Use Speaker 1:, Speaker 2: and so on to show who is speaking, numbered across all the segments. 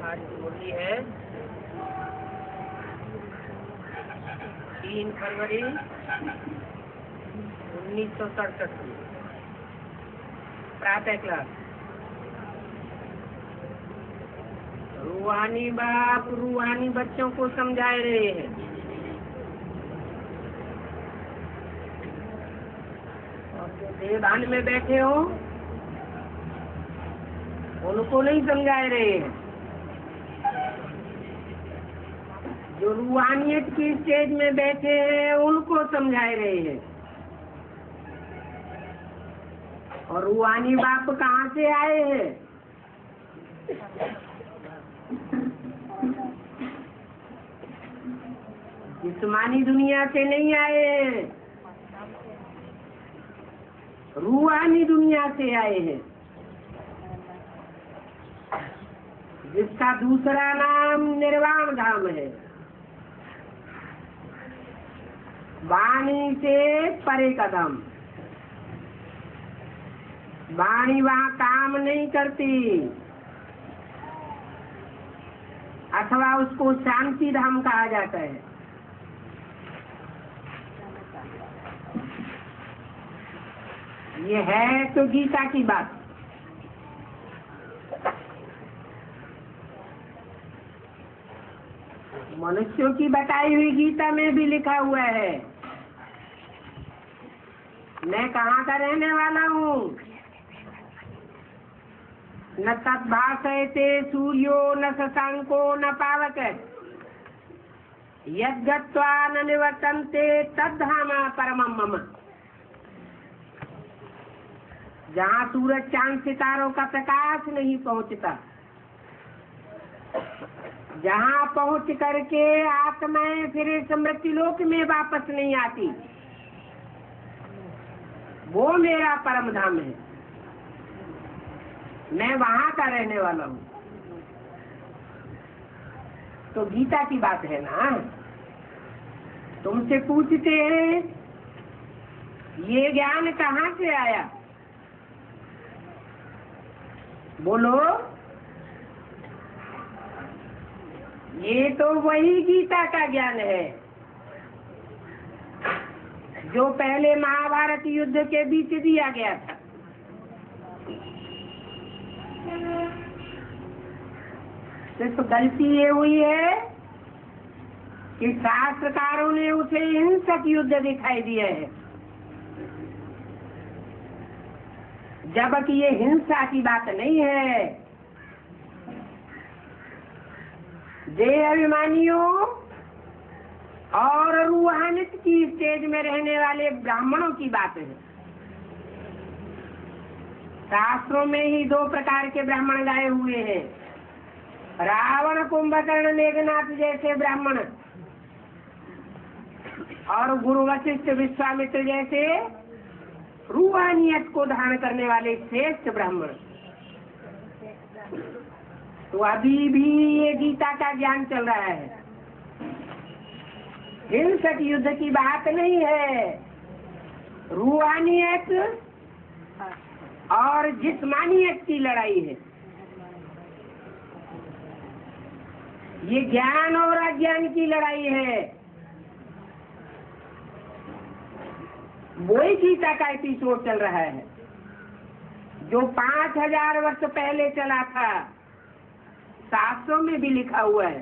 Speaker 1: आज होली है 3 फरवरी 1967 प्रातः क्लास। रूहानी बाप रूहानी बच्चों को समझा रहे हैं। और जो देवदान में बैठे हो उनको नहीं समझा रहे हैं। जो रूहानियत की स्टेज में बैठे हैं उनको समझा रहे हैं। और रूहानी बाप कहाँ से आए हैं? जिस्मानी दुनिया से नहीं आए हैं, रूहानी दुनिया से आए हैं, जिसका दूसरा नाम निर्वाण धाम है। वाणी से परे का धाम। वाणी वहाँ काम नहीं करती, अथवा उसको शांति धाम कहा जाता है। ये है तो गीता की बात। मनुष्यों की बताई हुई गीता में भी लिखा हुआ है। मैं कहाँ का रहने वाला हूँ? न तद्भासयते सूर्यो न शशांको न पावक यद्गत्वा न निवर्तन्ते तद्धाम परमं मम। जहाँ सूरज चांद सितारों का प्रकाश नहीं पहुँचता, जहाँ पहुँच करके आत्माएं फिर इस मृत्युलोक में वापस नहीं आती, वो मेरा परम धाम है। मैं वहाँ का रहने वाला हूँ। तो गीता की बात है ना। तुमसे पूछते हैं ये ज्ञान कहाँ से आया? बोलो। ये तो वही गीता का ज्ञान है जो पहले महाभारत युद्ध के बीच दिया गया था। सिर्फ गलती ये हुई है कि शास्त्रकारों ने उसे हिंसक युद्ध दिखाई दिया है, जबकि ये हिंसा की बात नहीं है। देह अभिमानियों और रूहानियत की स्टेज में रहने वाले ब्राह्मणों की बात है। शास्त्रों में ही 2 प्रकार के ब्राह्मण गाए हुए हैं। रावण कुंभकर्ण मेघनाथ जैसे ब्राह्मण और गुरु वशिष्ठ विश्वामित्र जैसे रूहानियत को धारण करने वाले श्रेष्ठ ब्राह्मण। तो अभी भी ये गीता का ज्ञान चल रहा है। हिंसक युद्ध की बात नहीं है। रूहानियत और जिस्मानियत की लड़ाई है। ये ज्ञान और अज्ञान की लड़ाई है। वही गीता का एपिसोड चल रहा है जो 5000 वर्ष पहले चला था। शास्त्रों में भी लिखा हुआ है।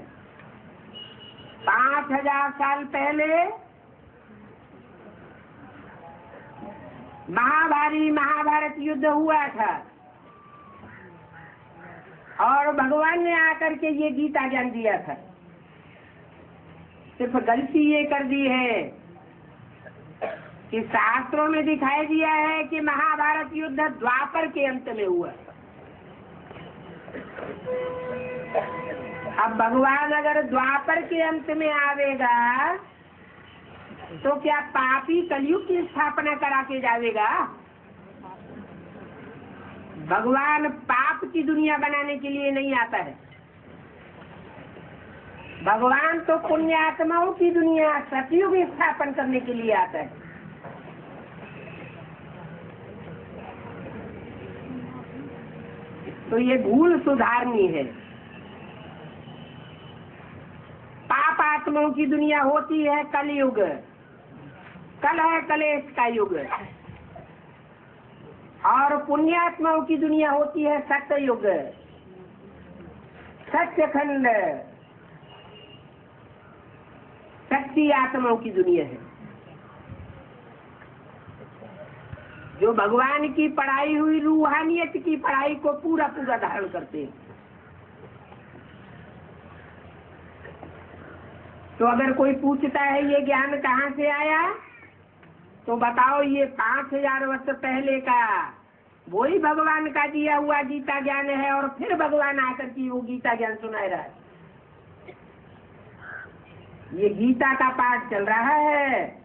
Speaker 1: 5000 साल पहले महाभारत युद्ध हुआ था और भगवान ने आकर के ये गीता ज्ञान दिया था। सिर्फ गलती ये कर दी है कि शास्त्रों में दिखाई दिया है कि महाभारत युद्ध द्वापर के अंत में हुआ। अब भगवान अगर द्वापर के अंत में आवेगा तो क्या पापी कलयुग की स्थापना करा के जावेगा? भगवान पाप की दुनिया बनाने के लिए नहीं आता है। भगवान तो पुण्य आत्माओं की दुनिया सतयुग स्थापन करने के लिए आता है। तो ये भूल सुधारनी है। पाप आत्माओं की दुनिया होती है कलयुग, कल है कलेश का युग, और पुण्यात्माओं की दुनिया होती है सत्य युग, सत्यखंड, शक्ति आत्माओं की दुनिया है। जो भगवान की पढ़ाई हुई रूहानियत की पढ़ाई को पूरा पूरा धारण करते हैं। तो अगर कोई पूछता है ये ज्ञान कहाँ से आया, तो बताओ ये 5000 वर्ष पहले का वही भगवान का दिया हुआ गीता ज्ञान है, और फिर भगवान आकर के वो गीता ज्ञान सुना रहा है। ये गीता का पाठ चल रहा है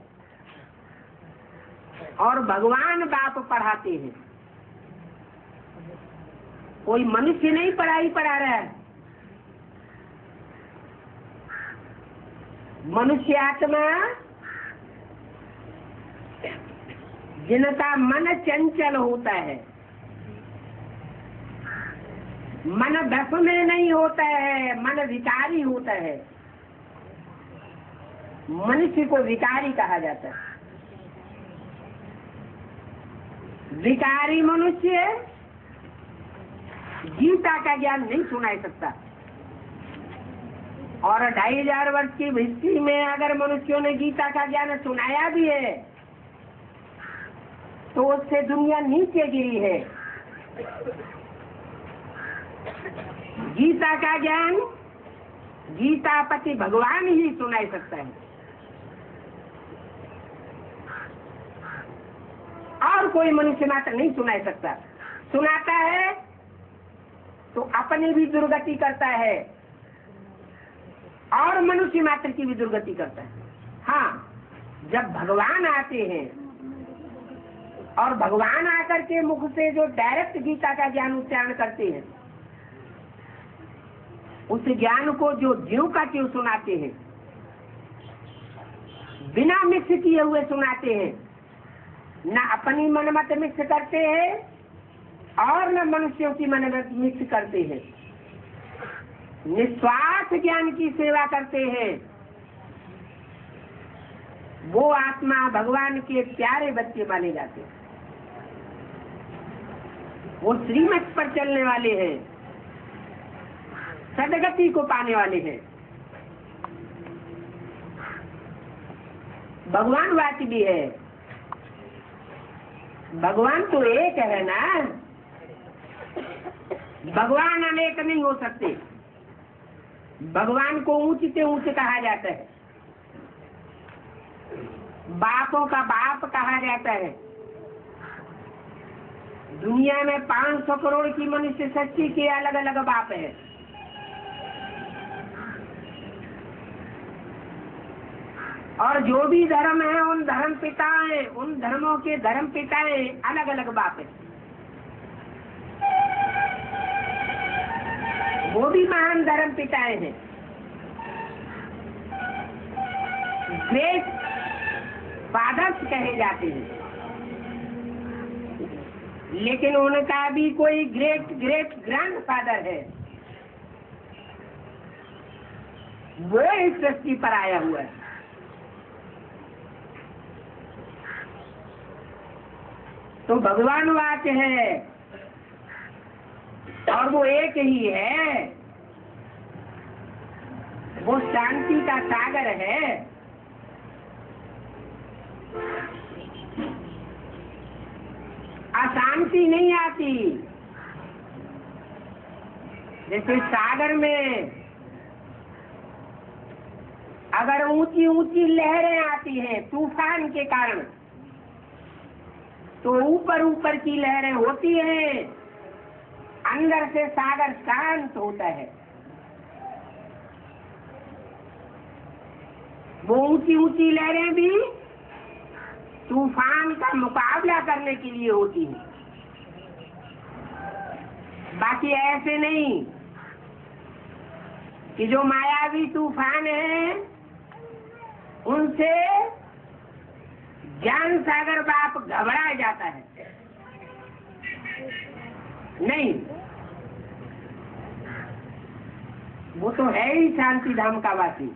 Speaker 1: और भगवान बाप पढ़ाते हैं। कोई मनुष्य नहीं पढ़ाई पढ़ा रहा है। मनुष्य आत्मा जिनका मन चंचल होता है, मन दस में नहीं होता है, मन विकारी होता है। मनुष्य को विकारी कहा जाता है। विकारी मनुष्य गीता का ज्ञान नहीं सुना सकता। और 2500 वर्ष की हिस्ट्री में अगर मनुष्यों ने गीता का ज्ञान सुनाया भी है तो उससे दुनिया नीचे गिरी है। गीता का ज्ञान गीतापति भगवान ही सुना सकता है, और कोई मनुष्य मात्र नहीं सुना सकता। सुनाता है तो अपनी भी दुर्गति करता है और मनुष्य मात्र की भी दुर्गति करता है। हाँ, जब भगवान आते हैं और भगवान आकर के मुख से जो डायरेक्ट गीता का ज्ञान उच्चारण करते हैं, उस ज्ञान को जो ज्यों का त्यों सुनाते हैं, बिना मिक्स किए हुए सुनाते हैं, न अपनी मनमत मिक्स करते हैं और न मनुष्यों की मनमत मिक्स करते हैं। निस्वार्थ ज्ञान की सेवा करते हैं। वो आत्मा भगवान के प्यारे बच्चे माने जाते हैं। वो श्रीमत पर चलने वाले हैं, सदगति को पाने वाले हैं। भगवान वाच भी है। भगवान तो एक है ना, भगवान अनेक नहीं हो सकते। भगवान को ऊंच से ऊंच कहा जाता है, बापों का बाप कहा जाता है। दुनिया में 500 करोड़ की मनुष्य शक्ति के अलग अलग बाप है। और जो भी धर्म है उन धर्म पिताएं, उन धर्मों के धर्म पिताएं अलग अलग बाप है। वो भी महान धर्म पिताएं हैं। ग्रेट फादर्स कहे जाते हैं, लेकिन उनका भी कोई ग्रेट ग्रेट ग्रैंड फादर है। वो इस सृष्टि पर आया हुआ है। तो भगवान वाच है और वो एक ही है। वो शांति का सागर है। अशांति नहीं आती। जैसे सागर में अगर ऊंची ऊंची लहरें आती हैं तूफान के कारण, तो ऊपर ऊपर की लहरें होती हैं, अंदर से सागर शांत होता है। वो ऊंची ऊंची लहरें भी तूफान का मुकाबला करने के लिए होती हैं, बाकी ऐसे नहीं कि जो मायावी तूफान है उनसे ज्ञान सागर बाप घबरा जाता है। नहीं, वो तो है ही शांति धाम का वासी।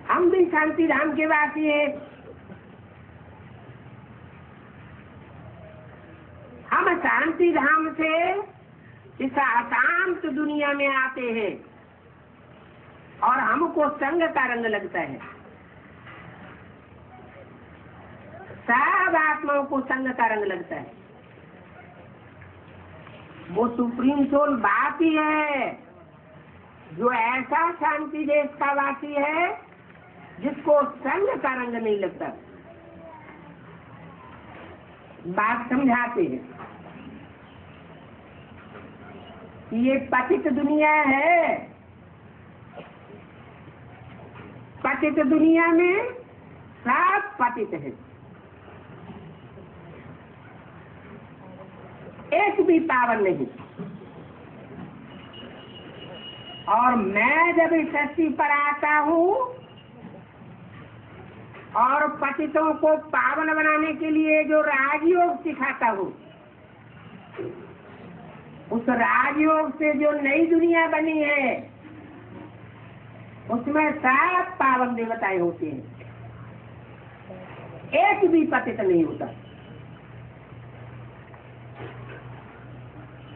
Speaker 1: हम भी शांति धाम के वासी हैं। हम शांति धाम से इस अशांत दुनिया में आते हैं और हमको संग का रंग लगता है। सब आत्माओं को संग का रंग लगता है। वो सुप्रीम सोल बाप ही है जो ऐसा शांति देश का वासी है जिसको संग का रंग नहीं लगता। बात समझाते हैं। ये पतित दुनिया है। पतित दुनिया में सब पतित है, एक भी पावन नहीं। और मैं जब इस धरती पर आता हूँ और पतितों को पावन बनाने के लिए जो राजयोग सिखाता हूँ, उस राजयोग से जो नई दुनिया बनी है उसमें सब पावन देवताएं होते हैं, एक भी पतित नहीं होता।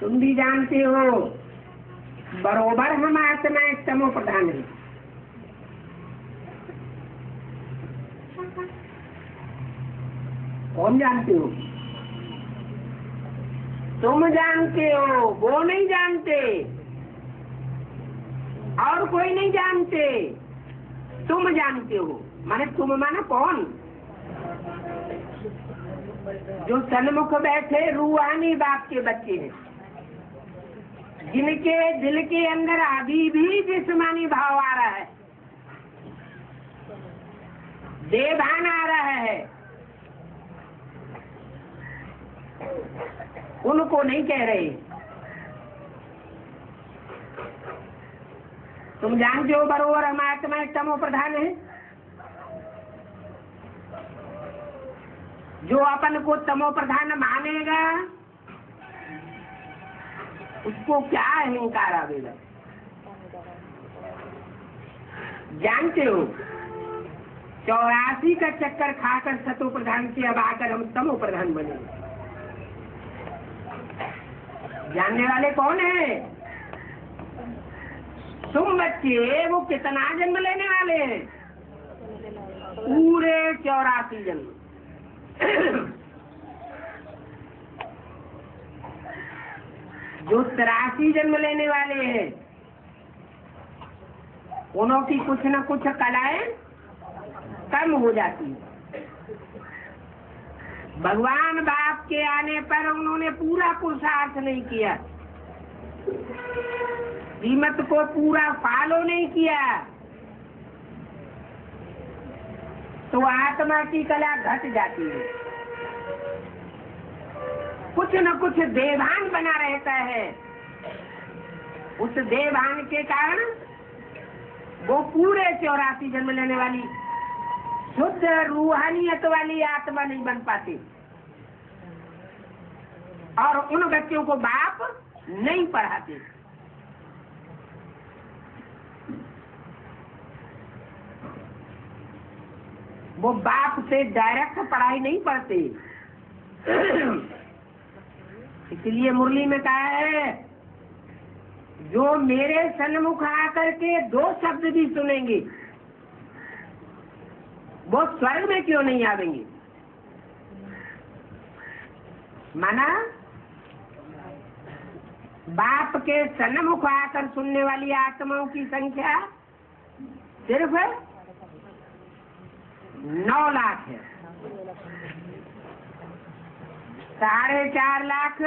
Speaker 1: तुम भी जानते हो बरोबर हम आत्माएं तमो प्रधान है। कौन जानते हो? तुम जानते हो, वो नहीं जानते, और कोई नहीं जानते, तुम जानते हो। माने तुम माने कौन? जो सन्मुख बैठे रूहानी बाप के बच्चे हैं, जिनके दिल के अंदर अभी भी जिस्मानी भाव आ रहा है, देवान आ रहा है, उनको नहीं कह रहे। तुम जानते हो बरोबर हम आत्मा तमो प्रधान है। जो अपन को तमो प्रधान मानेगा उसको क्या अहंकार आवेगा? जानते हो 84 का चक्कर खाकर सतो प्रधान से अब आकर हम तमो प्रधान बने। जानने वाले कौन है? तुम बच्चे। वो कितना जन्म लेने वाले हैं? पूरे 84 जन्म। जो 83 जन्म लेने वाले हैं उनों की कुछ न कुछ कलाएं कम हो जाती है। भगवान बाप के आने पर उन्होंने पूरा पुरुषार्थ नहीं किया, कीमत को पूरा फॉलो नहीं किया, तो आत्मा की कला घट जाती है। कुछ न कुछ देवान बना रहता है। उस देवान के कारण वो पूरे 84 जन्म लेने वाली शुद्ध रूहानियत वाली आत्मा नहीं बन पाती, और उन बच्चों को बाप नहीं पढ़ाते। वो बाप से डायरेक्ट पढ़ाई नहीं पढ़ते। इसलिए मुरली में कहा है जो मेरे सन्मुख आकर के 2 शब्द भी सुनेंगे वो स्वर्ग में क्यों नहीं आवेंगे? माना बाप के सन्मुख आकर सुनने वाली आत्माओं की संख्या सिर्फ 9 लाख है। 4.5 लाख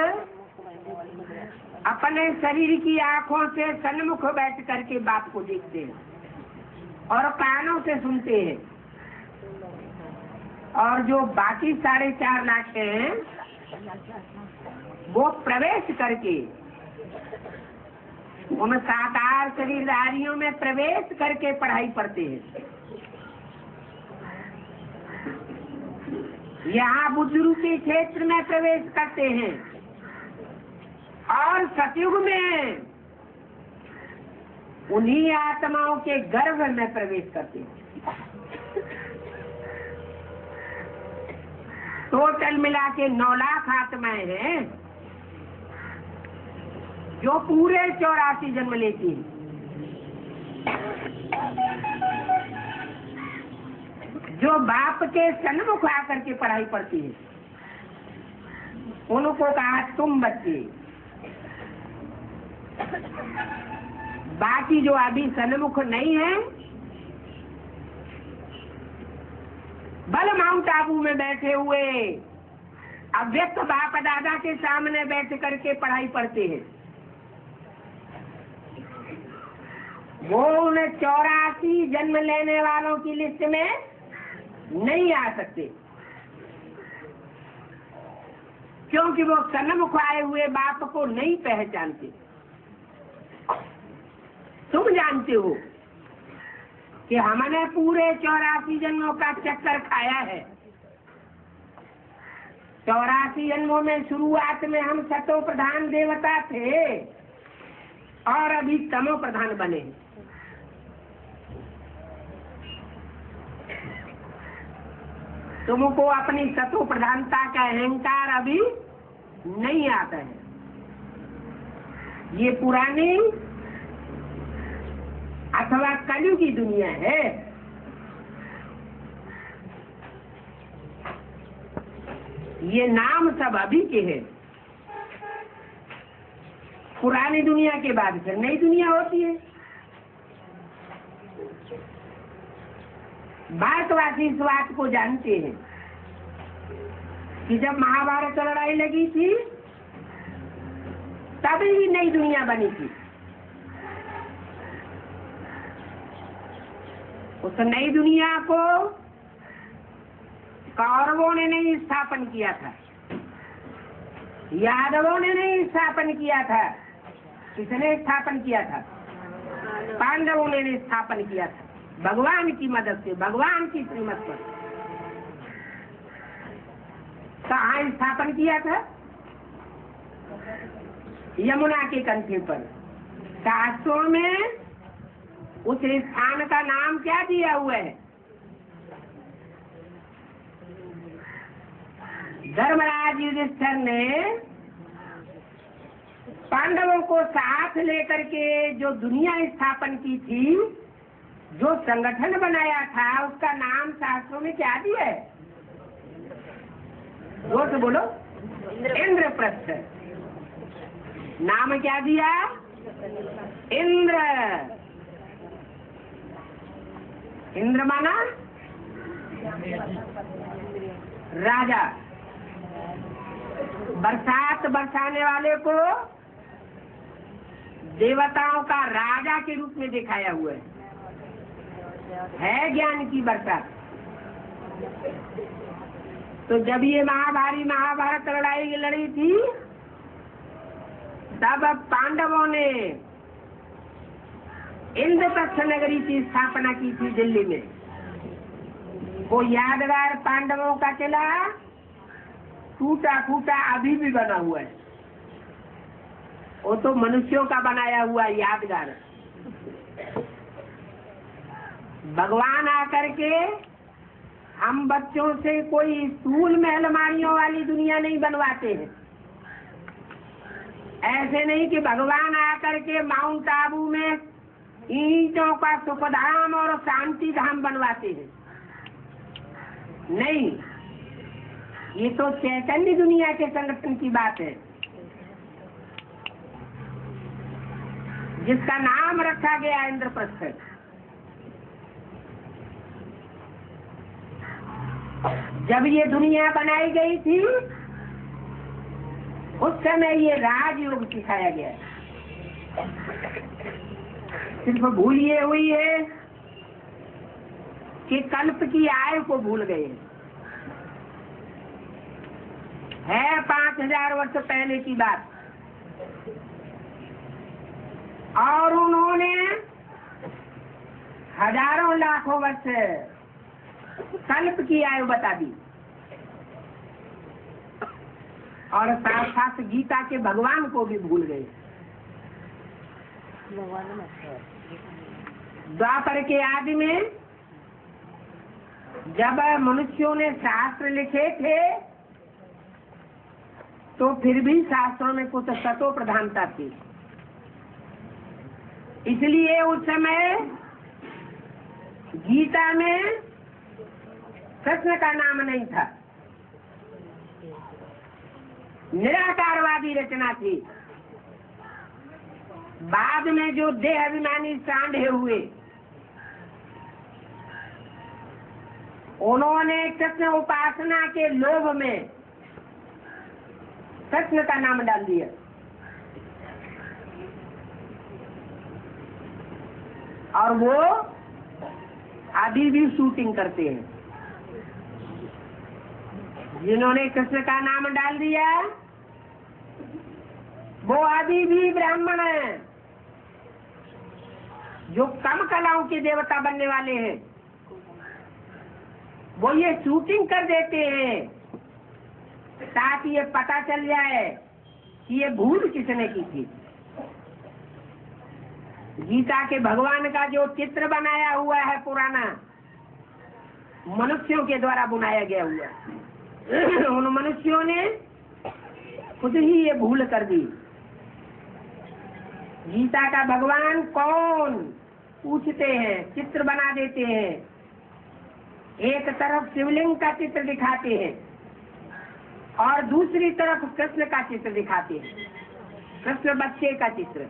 Speaker 1: अपने शरीर की आंखों से सन्मुख बैठ करके बाप को देखते हैं और कानों से सुनते हैं, और जो बाकी 4.5 लाख हैं वो प्रवेश करके उन साकार शरीरधारियों में प्रवेश करके पढ़ाई पढ़ते हैं। यहाँ बुद्धि रूपी क्षेत्र में प्रवेश करते हैं और सतयुग में उन्हीं आत्माओं के गर्भ में प्रवेश करते हैं। टोटल मिला के 9 लाख आत्माएं हैं जो पूरे 84 जन्म लेती हैं। जो बाप के सन्मुख आकर के पढ़ाई पढ़ती है उनको कहा तुम बच्चे। बाकी जो अभी सन्मुख नहीं है बल माउंट आबू में बैठे हुए अव्यक्त बाप दादा के सामने बैठ करके पढ़ाई पढ़ते हैं, वो उन 84 जन्म लेने वालों की लिस्ट में नहीं आ सकते, क्योंकि वो सन्मुख आए हुए बाप को नहीं पहचानते। तुम जानते हो कि हमने पूरे 84 जन्मों का चक्कर खाया है। 84 जन्मों में शुरुआत में हम सतो प्रधान देवता थे और अभी तमो प्रधान बने। तुमको अपनी सतो प्रधानता का अहंकार अभी नहीं आता है। ये पुरानी अथवा कलयुग की दुनिया है। ये नाम सब अभी के हैं। पुरानी दुनिया के बाद फिर नई दुनिया होती है। भारतवासी इस बात को जानते हैं कि जब महाभारत लड़ाई लगी थी तभी नई दुनिया बनी थी। उस नई दुनिया को कौरवों ने नहीं स्थापन किया था, यादवों ने नहीं स्थापन किया था। किसने स्थापन किया था? पांडवों ने स्थापन किया था, भगवान की मदद से, भगवान की श्रीमत पर। कहाँ स्थापन किया था? यमुना के कंठे पर। शास्त्रों में उस स्थान का नाम क्या दिया हुआ है? धर्मराज युधिष्ठिर ने पांडवों को साथ लेकर के जो दुनिया स्थापन की थी, जो संगठन बनाया था, उसका नाम शास्त्रों में क्या दिया है? जोर से बोलो। इंद्रप्रस्थ। नाम क्या दिया? इंद्र। इंद्र माना राजा। बरसात बरसाने वाले को देवताओं का राजा के रूप में दिखाया हुआ है ज्ञान की बरसात। तो जब ये महाभारत लड़ाई लड़ी थी तब पांडवों ने इंद्रप्रस्थ नगरी की स्थापना की थी दिल्ली में। वो यादगार पांडवों का किला टूटा फूटा अभी भी बना हुआ है। वो तो मनुष्यों का बनाया हुआ यादगार। भगवान आकर के हम बच्चों से कोई स्कूल में अलमारियों वाली दुनिया नहीं बनवाते हैं। ऐसे नहीं कि भगवान आकर के माउंट आबू में ईंटों का सुखधाम और शांति धाम बनवाते हैं। नहीं, ये तो चैतन्य दुनिया के संगठन की बात है, जिसका नाम रखा गया इंद्रप्रस्थ। जब ये दुनिया बनाई गई थी उस समय ये राजयोग सिखाया गया है। सिर्फ भूल ये हुई है कि कल्प की आयु को भूल गए है 5000 वर्ष पहले की बात, और उन्होंने हजारों लाखों वर्ष कल्प की आयु बता दी। और साथ साथ गीता के भगवान को भी भूल गए। द्वापर के आदि में जब मनुष्यों ने शास्त्र लिखे थे तो फिर भी शास्त्रों में कुछ सतो प्रधानता थी, इसलिए उस समय गीता में कृष्ण का नाम नहीं था, निराकारवादी रचना थी। बाद में जो देह अभिमानी सांढे हुए, उन्होंने कृष्ण उपासना के लोभ में कृष्ण का नाम डाल दिया, और वो अभी भी शूटिंग करते हैं। जिन्होंने कृष्ण का नाम डाल दिया वो अभी भी ब्राह्मण हैं, जो कम कलाओं के देवता बनने वाले हैं। वो ये शूटिंग कर देते हैं ताकि ये पता चल जाए कि ये भूल किसने की थी। गीता के भगवान का जो चित्र बनाया हुआ है पुराना, मनुष्यों के द्वारा बनाया गया हुआ, उन मनुष्यों ने खुद ही ये भूल कर दी। गीता का भगवान कौन पूछते हैं, चित्र बना देते हैं। एक तरफ शिवलिंग का चित्र दिखाते हैं और दूसरी तरफ कृष्ण का चित्र दिखाते हैं, कृष्ण बच्चे का चित्र,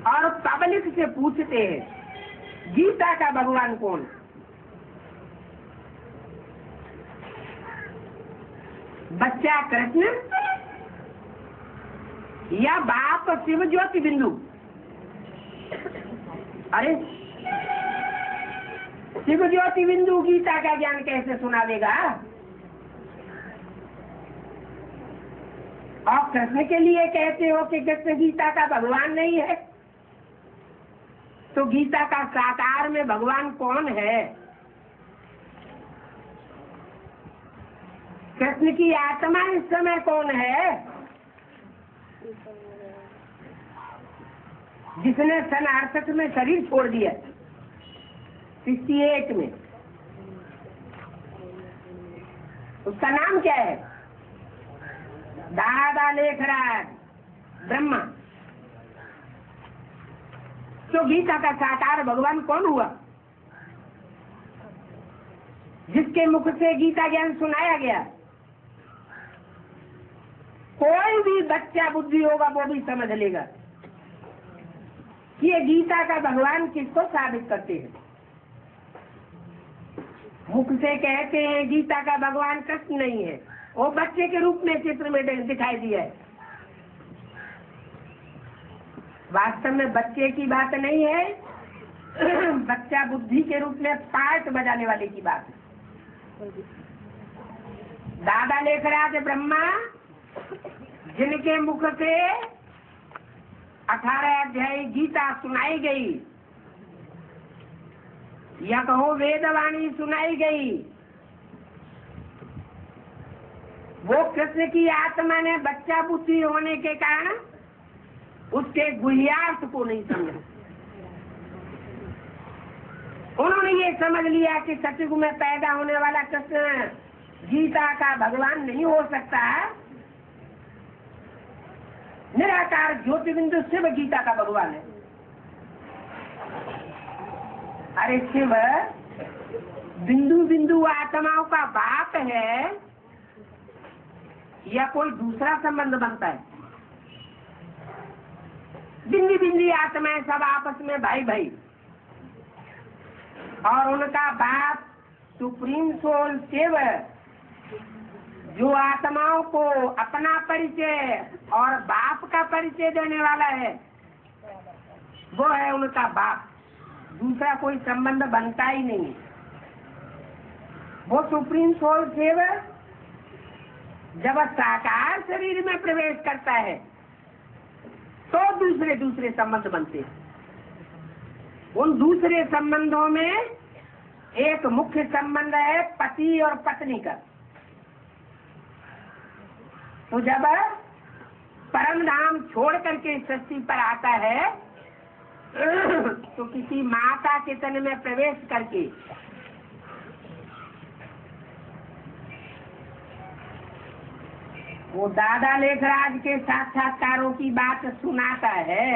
Speaker 1: और पब्लिक से पूछते हैं गीता का भगवान कौन। बच्चा कृष्ण या बाप शिव ज्योति बिंदु? अरे शिव ज्योति बिंदु गीता का ज्ञान कैसे सुनावेगा? और कृष्ण के लिए कहते हो कि कृष्ण गीता का भगवान नहीं है, तो गीता का साकार में भगवान कौन है? कृष्ण की आत्मा इस समय कौन है? जिसने सन 68 में शरीर छोड़ दिया, 68 में, उसका नाम क्या है? दादा लेखराज ब्रह्मा। तो गीता का साकार भगवान कौन हुआ? जिसके मुख से गीता ज्ञान सुनाया गया। कोई भी बच्चा बुद्धि होगा वो भी समझ लेगा कि ये गीता का भगवान किसको साबित करते हैं। मुख से कहते हैं गीता का भगवान कृष्ण नहीं है, वो बच्चे के रूप में चित्र में दिखाई दिया है। वास्तव में बच्चे की बात नहीं है, बच्चा बुद्धि के रूप में पार्ट बजाने वाले की बात है। दादा लेखराज ब्रह्मा, जिनके मुख से 18 अध्याय गीता सुनाई गई, या कहो वेदवाणी सुनाई गई, वो कृष्ण की आत्मा ने बच्चा बुद्धि होने के कारण उसके गुह्यार्थ को नहीं समझा। उन्होंने ये समझ लिया कि सतयुग में पैदा होने वाला कृष्ण गीता का भगवान नहीं हो सकता है, निराकार ज्योति बिंदु शिव गीता का भगवान है। अरे शिव बिंदु बिंदु आत्माओं का बाप है या कोई दूसरा संबंध बनता है? बिंदी बिंदी आत्माएं सब आपस में भाई भाई, और उनका बाप सुप्रीम सोल शिव जो आत्माओं को अपना परिचय और बाप का परिचय देने वाला है, वो है उनका बाप। दूसरा कोई संबंध बनता ही नहीं। वो सुप्रीम सोल शिव जब साकार शरीर में प्रवेश करता है तो दूसरे दूसरे संबंध बनते हैं। उन दूसरे संबंधों में एक मुख्य संबंध है पति और पत्नी का। तो जब परम धाम छोड़ करके सृष्टि पर आता है तो किसी माता के तन में प्रवेश करके वो दादा लेखराज के साक्षात्कारों की बात सुनाता है।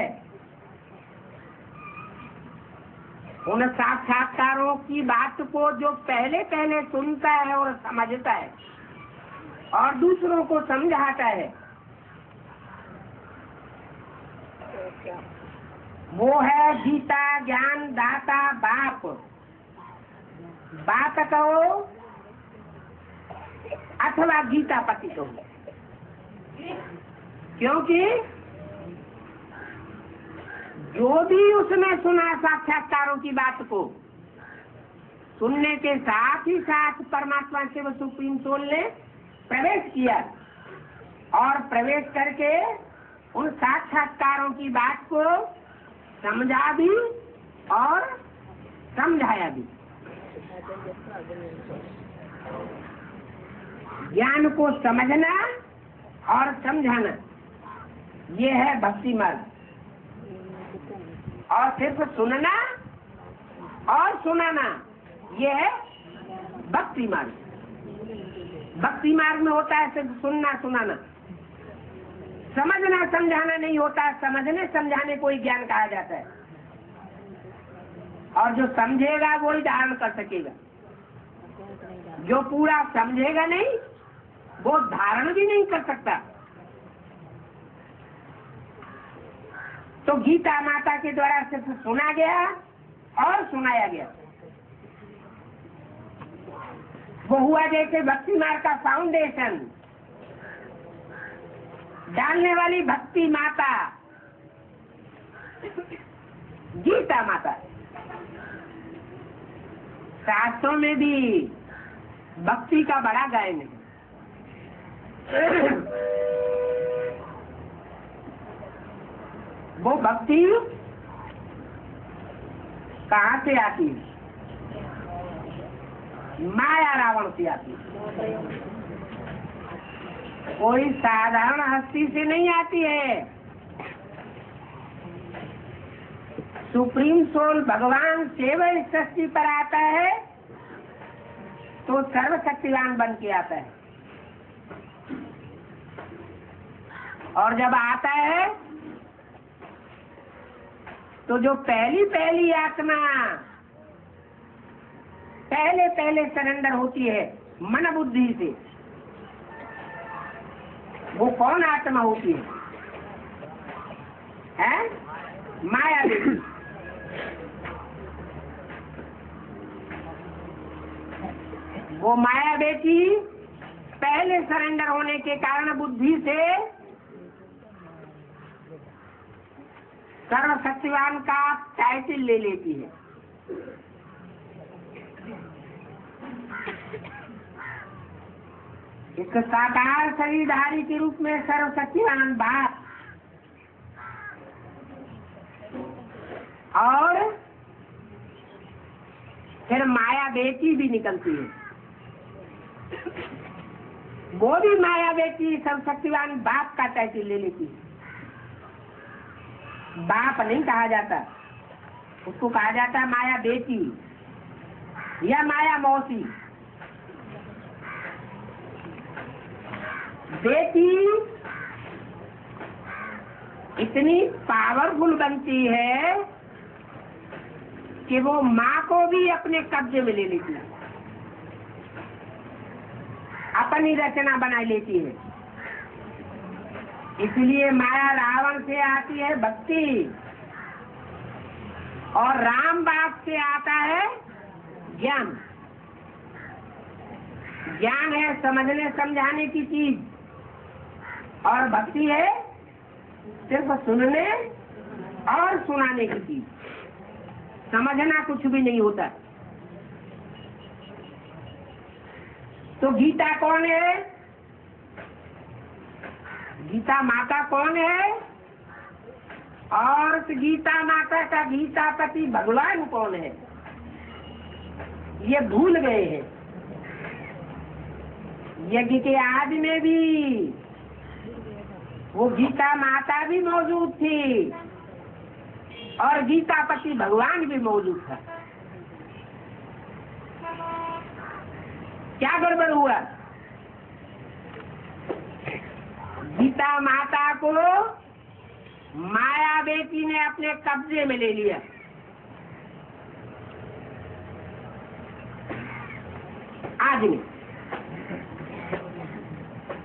Speaker 1: उन साक्षात्कारों की बात को जो पहले पहले सुनता है और समझता है और दूसरों को समझाता है, वो है गीता ज्ञान दाता बाप। बाप कहो अथवा गीता पति कहो, क्योंकि जो भी उसने सुना साक्षात्कारों की बात को, सुनने के साथ ही साथ परमात्मा शिव सुप्रीम सोल ने प्रवेश किया और प्रवेश करके उन साक्षात्कारों की बात को समझा भी और समझाया भी। ज्ञान को समझना और समझाना ये है भक्ति मार्ग, और सिर्फ सुनना और सुनाना ये है भक्ति मार्ग। भक्ति मार्ग में होता है सिर्फ सुनना सुनाना, समझना समझाना नहीं होता। समझने समझाने को ही ज्ञान कहा जाता है, और जो समझेगा वो ही धारण कर सकेगा। जो पूरा समझेगा नहीं वो धारण भी नहीं कर सकता। तो गीता माता के द्वारा सिर्फ सुना गया और सुनाया गया। वो हुआ जैसे भक्ति मार्ग का फाउंडेशन डालने वाली भक्ति माता गीता माता। शास्त्रों में भी भक्ति का बड़ा गायन है। वो भक्ति कहाँ से आती है? माया रावण से आती है। कोई साधारण हस्ती से नहीं आती है। सुप्रीम सोल भगवान शिव इस सृष्टि पर आता है तो सर्वशक्तिवान बन के आता है, और जब आता है तो जो पहली पहली आत्मा पहले पहले सरेंडर होती है मन बुद्धि से, वो कौन आत्मा होती है? माया देवी। वो माया बेटी पहले सरेंडर होने के कारण बुद्धि से सर्वशक्तिवान का टाइटल ले लेती है। एक साकार शरीरधारी के रूप में सर्वशक्तिवान बाप, और फिर माया बेटी भी निकलती है। वो भी माया बेटी सर्वशक्तिवान बाप का टाइटल ले लेती है। बाप नहीं कहा जाता, उसको कहा जाता है माया बेटी या माया मौसी। बेटी इतनी पावरफुल बनती है कि वो माँ को भी अपने कब्जे में ले लेती है, अपनी रचना बना लेती है। इसलिए माया रावण से आती है भक्ति और राम बाप से आता है ज्ञान। ज्ञान है समझने समझाने की चीज, और भक्ति है सिर्फ सुनने और सुनाने की चीज। समझना कुछ भी नहीं होता। तो गीता कौन है? गीता माता कौन है? और गीता माता का गीतापति भगवान कौन है? ये भूल गए हैं। यज्ञ के आदि में भी वो गीता माता भी मौजूद थी और गीतापति भगवान भी मौजूद था। क्या गड़बड़ हुआ? गीता माता को माया बेटी ने अपने कब्जे में ले लिया। आदमी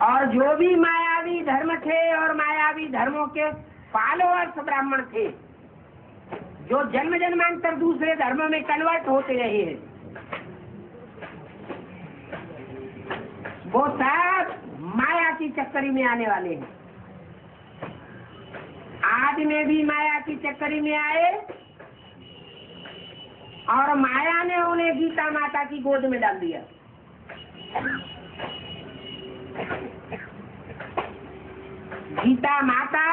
Speaker 1: और जो भी मायावी धर्म थे और मायावी धर्मों के फॉलोअर्स ब्राह्मण थे, जो जन्म जन्मांतर दूसरे धर्मों में कन्वर्ट होते रहे हैं, वो सब माया की चक्करी में आने वाले हैं। आदि में भी माया की चक्करी में आए और माया ने उन्हें गीता माता की गोद में डाल दिया। गीता माता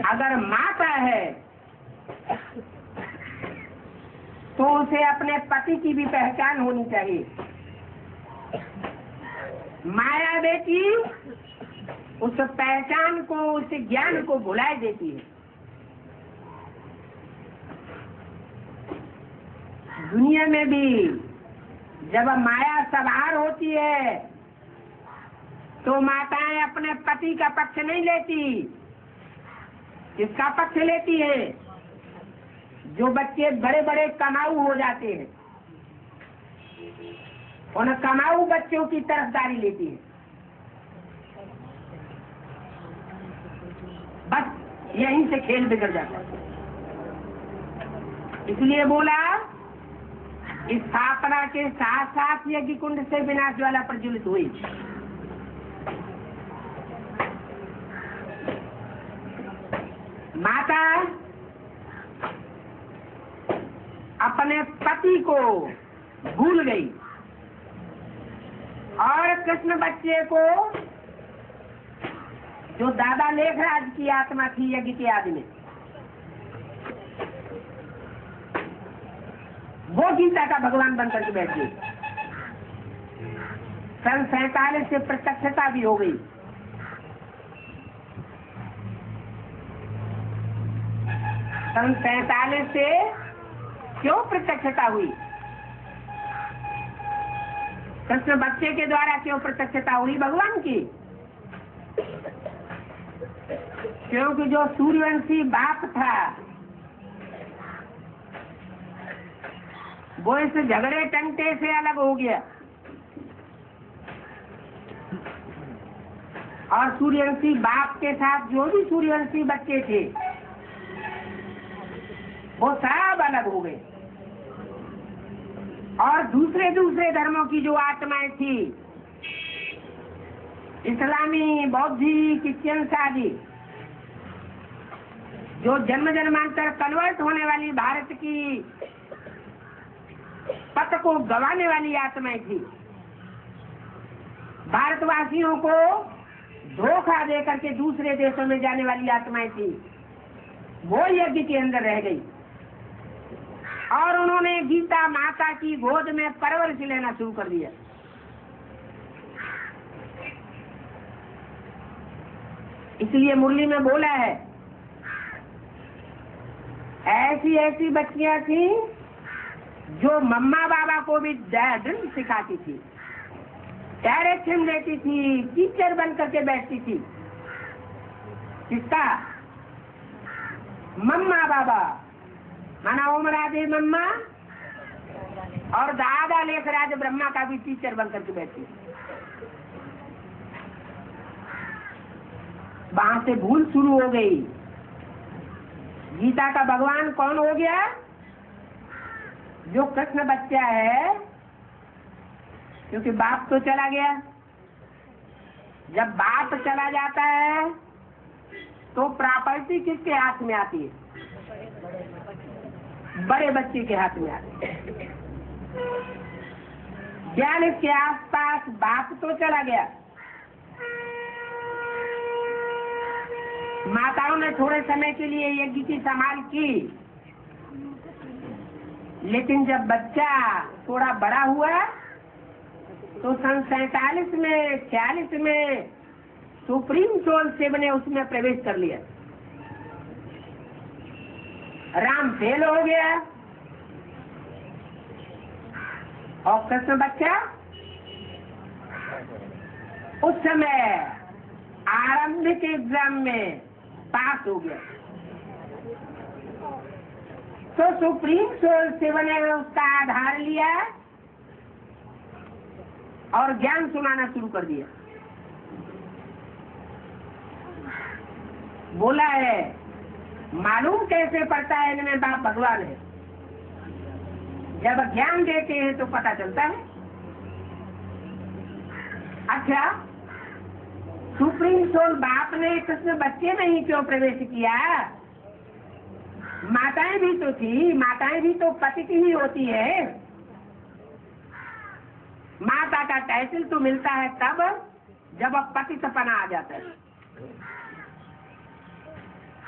Speaker 1: अगर माता है तो उसे अपने पति की भी पहचान होनी चाहिए। माया बेटी उस पहचान को, उस ज्ञान को भुला देती है। दुनिया में भी जब माया सवार होती है तो माताएं अपने पति का पक्ष नहीं लेती। किसका पक्ष लेती है? जो बच्चे बड़े बड़े कमाऊ हो जाते हैं, उन कमाऊ बच्चों की तरफदारी लेती है। बस यहीं से खेल बिगड़ जाता है। इसलिए बोला, स्थापना के साथ साथ यज्ञ कुंड से विनाश ज्वाला प्रज्वलित हुई। माता अपने पति को भूल गई और कृष्ण बच्चे को, जो दादा लेखराज की आत्मा थी यज्ञ के आदि में, वो गीता का भगवान बनकर के बैठ गई। सन 47 से प्रत्यक्षता भी हो गई। सन 47 से क्यों प्रत्यक्षता हुई? कृष्ण बच्चे के द्वारा क्यों प्रत्यक्षता हुई भगवान की? क्योंकि जो सूर्यवंशी बाप था वो इस झगड़े टंटे से अलग हो गया और सूर्यवंशी बाप के साथ जो भी सूर्यवंशी बच्चे थे वो सब अलग हो गए। और दूसरे दूसरे धर्मों की जो आत्माएं थी, इस्लामी, बौद्धि, क्रिश्चियन आदि, जो जन्म जन्मांतर कन्वर्ट होने वाली भारत की पथ को गंवाने वाली आत्माएं थी, भारतवासियों को धोखा दे करके दूसरे देशों में जाने वाली आत्माएं थी, वो यज्ञ के अंदर रह गई और उन्होंने गीता माता की गोद में परवरिश लेना शुरू कर दिया। इसलिए मुरली में बोला है, ऐसी ऐसी बच्चियां थी जो मम्मा बाबा को भी दंड सिखाती थी। डायरेक्शन देती थी, टीचर बन करके बैठती थी। किसका? मम्मा बाबा, माना ओमराजे मम्मा और दादा लेखराज ब्रह्मा का भी टीचर बन करके बैठी। वहां से भूल शुरू हो गई। गीता का भगवान कौन हो गया? जो कृष्ण बच्चा है, क्योंकि बाप तो चला गया। जब बाप चला जाता है तो प्रॉपर्टी किसके हाथ में आती है? बड़े बच्चे के हाथ में आती है। 42 के आसपास बाप तो चला गया। माताओं ने थोड़े समय के लिए यज्ञ की संभाल की, लेकिन जब बच्चा थोड़ा बड़ा हुआ तो सन 47 में 46 में सुप्रीम सोल शिव ने उसमें प्रवेश कर लिया। राम फेल हो गया और कृष्ण बच्चा उस समय आरंभिक एग्जाम में पास हो गया। तो सुप्रीम सोल शिव ने उसका आधार लिया और ज्ञान सुनाना शुरू कर दिया। बोला है, मालूम कैसे पड़ता है इनमें बाप भगवान है? जब ज्ञान देते हैं तो पता चलता है। अच्छा, सुप्रीम सोल बाप ने कृष्ण बच्चे में ही क्यों प्रवेश किया? माताएं भी तो थी, माताएं भी तो पति की ही होती है। माता का टाइटल तो मिलता है तब जब पतितपना आ जाता है।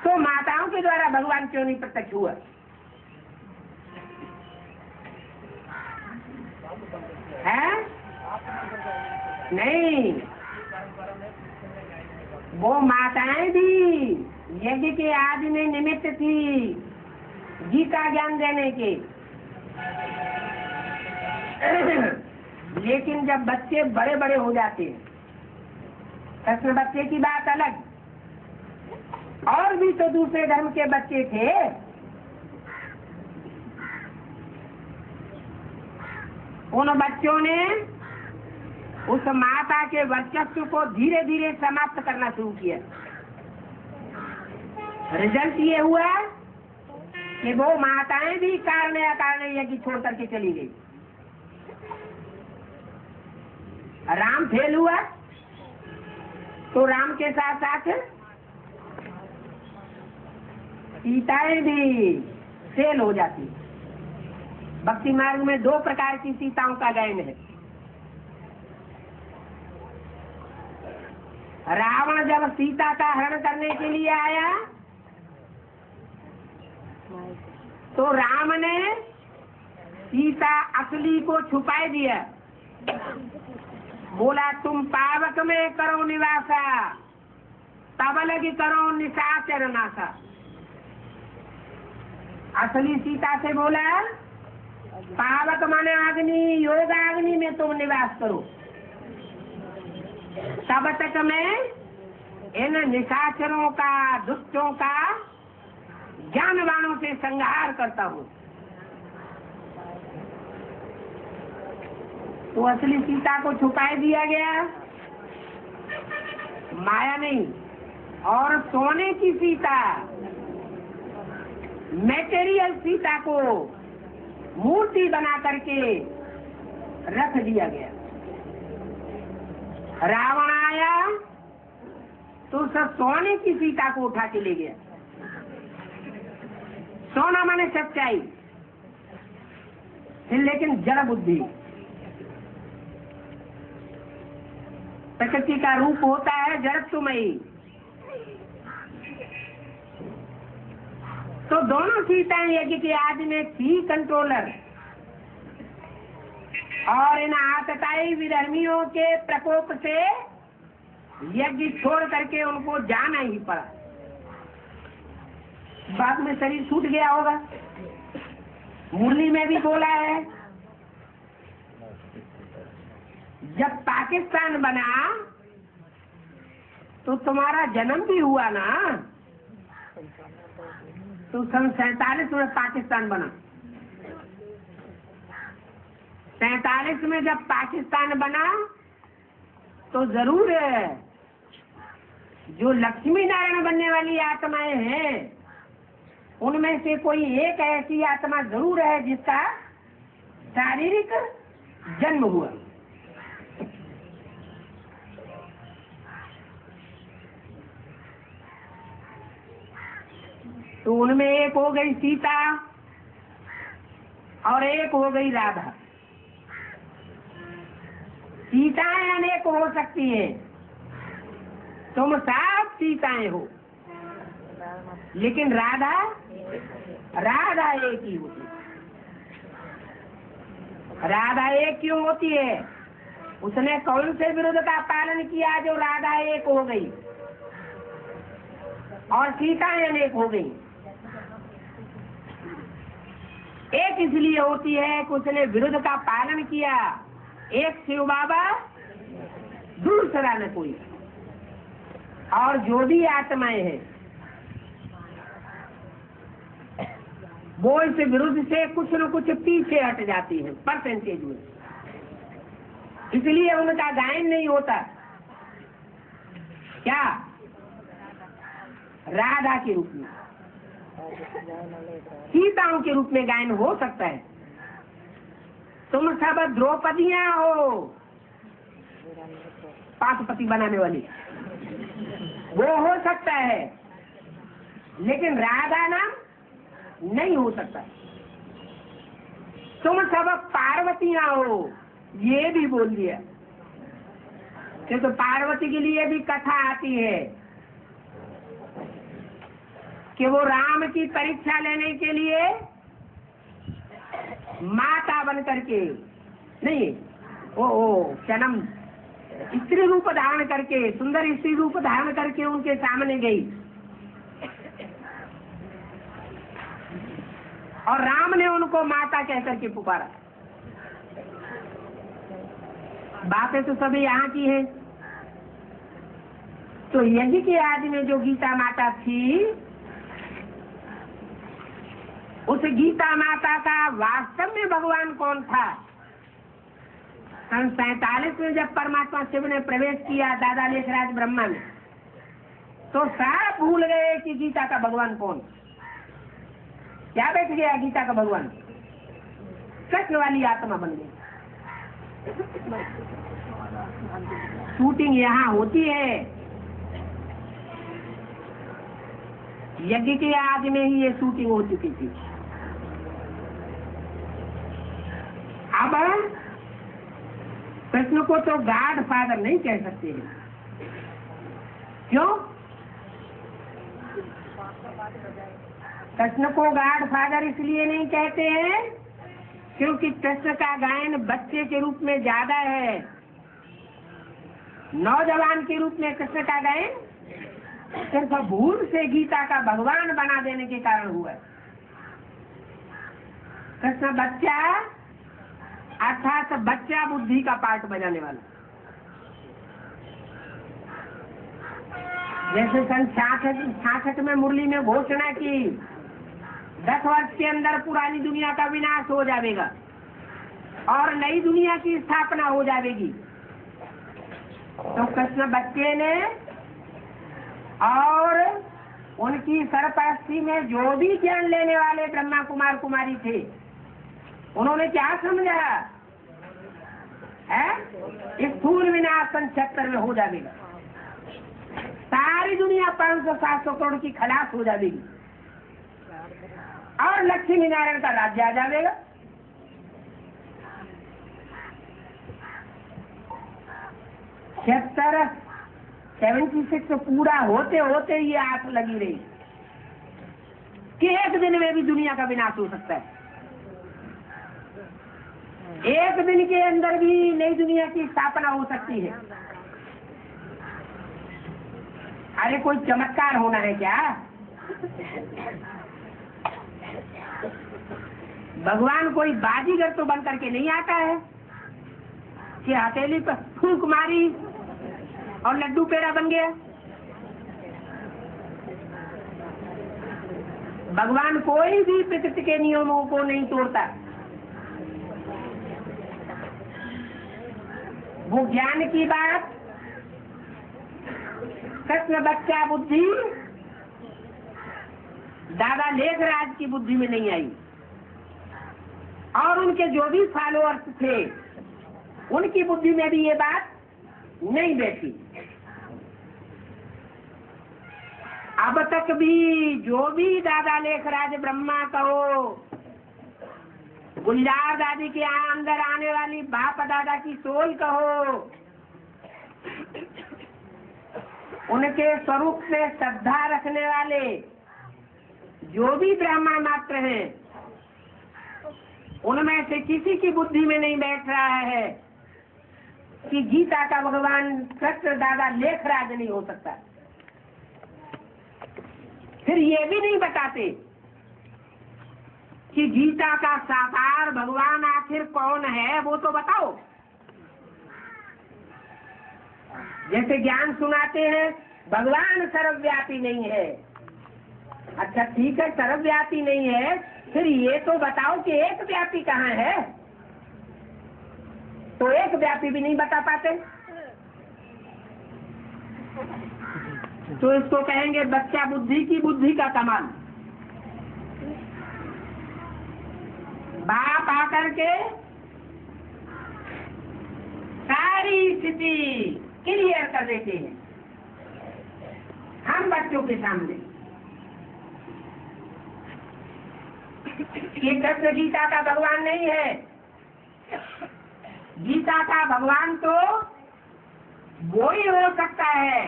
Speaker 1: तो माताओं के द्वारा भगवान क्यों नहीं प्रत्यक्ष हुआ? है? नहीं, वो माताएं भी यज्ञ के आदि में निमित्त थी गीता ज्ञान देने के। लेकिन जब बच्चे बड़े बड़े हो जाते हैं, कृष्ण बच्चे की बात अलग, और भी तो दूसरे धर्म के बच्चे थे। उन बच्चों ने उस माता के वर्चस्व को धीरे धीरे समाप्त करना शुरू किया। रिजल्ट ये हुआ कि वो माताएं भी कारण अकारण यज्ञ छोड़ करके चली गई। राम फेल हुआ तो राम के साथ साथ सीताएं भी फेल हो जाती। भक्ति मार्ग में 2 प्रकार की सीताओं का गायन है। रावण जब सीता का हरण करने के लिए आया तो राम ने सीता असली को छुपाए दिया। बोला, तुम पावक में करो निवासा, तब लगी करो निशाचर नासा। असली सीता से बोला, पावक माने अग्नि, योग अग्नि में तुम निवास करो, तब तक मैं इन निशाचरों का, दुष्टों का ज्ञानवानों से संहार करता हूँ। तो असली सीता को छुपाए दिया गया, माया नहीं। और सोने की सीता, मैटेरियल सीता को मूर्ति बना करके रख दिया गया। रावण आया तो सब सोने की सीता को उठा के ले गया। सोना माने सच्चाई, लेकिन जड़ बुद्धि। प्रकृति का रूप होता है जड़त्वमयी। तो दोनों सीताएं यज्ञ के आदि में थी कंट्रोलर, और इन आतताई विधर्मियों के प्रकोप से यज्ञ छोड़ करके उनको जाना ही पड़ा। बाद में शरीर छूट गया होगा। मुरली में भी बोला है, जब पाकिस्तान बना तो तुम्हारा जन्म भी हुआ ना, तो सन 47 में पाकिस्तान बना। 47 में जब पाकिस्तान बना तो जरूर है जो लक्ष्मी नारायण बनने वाली आत्माएं हैं उनमें से कोई एक ऐसी आत्मा जरूर है जिसका शारीरिक जन्म हुआ। तो उनमें एक हो गई सीता और एक हो गई राधा। सीताएं अनेक हो सकती हैं, तुम सब सीताएं हो, लेकिन राधा एक ही होती है। राधा एक क्यों होती है? उसने कौन से विरुद्ध का पालन किया जो राधा एक हो गई और सीताएं अनेक हो गई? एक इसलिए होती है कि उसने विरुद्ध का पालन किया, एक शिव बाबा दूसरा न कोई। और जो भी आत्माएं हैं वो इस विरुद्ध से कुछ न कुछ पीछे हट जाती है परसेंटेज में, इसलिए उनका गायन नहीं होता। क्या? राधा के रूप में, सीताओं के रूप में गायन हो सकता है। तुम सब द्रौपदियां हो, पाशुपति बनाने वाली, वो हो सकता है, लेकिन राधा नाम नहीं हो सकता। तुम सब पार्वतियां हो, ये भी बोल दिया, तो पार्वती के लिए भी कथा आती है कि वो राम की परीक्षा लेने के लिए माता बन करके नहीं, ओ जन्म स्त्री रूप धारण करके, सुंदर स्त्री रूप धारण करके उनके सामने गई और राम ने उनको माता कहकर के पुकारा। बातें तो सभी यहाँ की हैं। तो यज्ञ के आदि में जो गीता माता थी, उस गीता माता का वास्तव में भगवान कौन था? सन 47 में जब परमात्मा शिव ने प्रवेश किया दादा लेखराज ब्रह्मा में, तो सब भूल गए कि गीता का भगवान कौन। क्या बैठ गया गीता का भगवान? कृष्ण वाली आत्मा बन गई। शूटिंग यहाँ होती है, यज्ञ के आदि में ही ये शूटिंग हो चुकी थी। अब कृष्ण को तो गॉड फादर नहीं कह सकते हैं। क्यों? कृष्ण को गॉड फादर इसलिए नहीं कहते हैं क्योंकि कृष्ण का गायन बच्चे के रूप में ज्यादा है, नौजवान के रूप में कृष्ण का गायन सिर्फ भूल से गीता का भगवान बना देने के कारण हुआ। कृष्ण बच्चा अर्थात बच्चा बुद्धि का पार्ट बजाने वाला। जैसे सन 66 में मुरली में घोषणा की 10 वर्ष के अंदर पुरानी दुनिया का विनाश हो जाएगा और नई दुनिया की स्थापना हो जाएगी, तो कृष्ण बच्चे ने और उनकी सरपरस्ती में जो भी ज्ञान लेने वाले ब्रह्मा कुमार कुमारी थे, उन्होंने क्या समझा है? स्थूल विनाश सन 76 में हो जाएगा, सारी दुनिया 500-700 करोड़ की खलास हो जाएगी और लक्ष्मी नारायण का राज्य आ जाएगा। सत्तर 76 पूरा होते होते ये आस लगी रही कि एक दिन में भी दुनिया का विनाश हो सकता है, एक दिन के अंदर भी नई दुनिया की स्थापना हो सकती है। अरे कोई चमत्कार होना है क्या? भगवान कोई बाजीगर तो बन करके नहीं आता है। कि हथेली पर फूंक मारी और लड्डू पेड़ा बन गया। भगवान कोई भी प्रकृति के नियमों को नहीं तोड़ता। वो ज्ञान की बात कृष्ण बच्चा बुद्धि दादा लेखराज की बुद्धि में नहीं आई, और उनके जो भी फॉलोअर्स थे उनकी बुद्धि में भी ये बात नहीं बैठी। अब तक भी जो भी दादा लेखराज ब्रह्मा कहो, गुलजार दादी के अंदर आने वाली बाप दादा की सोल कहो, उनके स्वरूप में श्रद्धा रखने वाले जो भी ब्रह्मा मात्र हैं, उनमें से किसी की बुद्धि में नहीं बैठ रहा है कि गीता का भगवान कृष्ण दादा लेखराज नहीं हो सकता। फिर ये भी नहीं बताते कि गीता का साकार भगवान आखिर कौन है, वो तो बताओ। जैसे ज्ञान सुनाते हैं भगवान सर्वव्यापी नहीं है। अच्छा ठीक है, सर्वव्यापी नहीं है, फिर ये तो बताओ कि एक व्यापी कहाँ है। तो एक व्यापी भी नहीं बता पाते, तो इसको कहेंगे बच्चा बुद्धि की बुद्धि का कमाल। बाप आकर के सारी स्थिति क्लियर कर देते हैं हम बच्चों के सामने। ये कृष्ण गीता का भगवान नहीं है। गीता का भगवान तो वो ही हो सकता है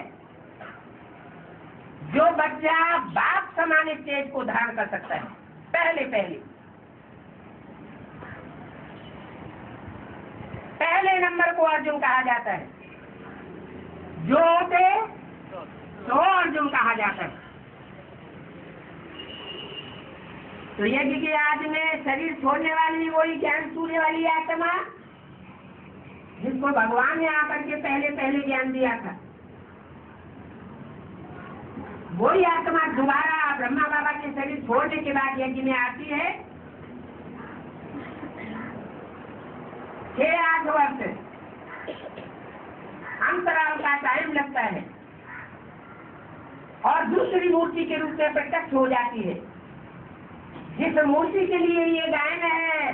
Speaker 1: जो बच्चा बाप समान स्टेज को धारण कर सकता है। पहले नंबर को अर्जुन कहा जाता है, जो होते तो अर्जुन कहा जाता है। तो यज्ञ के आज में शरीर छोड़ने वाली वही ज्ञान सूर्य वाली आत्मा जिसको भगवान ने आकर के पहले ज्ञान दिया था, वही आत्मा दोबारा ब्रह्मा बाबा के शरीर छोड़ने के बाद यज्ञ में आती है। 6-8 वर्ष अंतराल का टाइम लगता है और दूसरी मूर्ति के रूप में प्रत्यक्ष हो जाती है। जिस मूर्ति के लिए ये गायन है,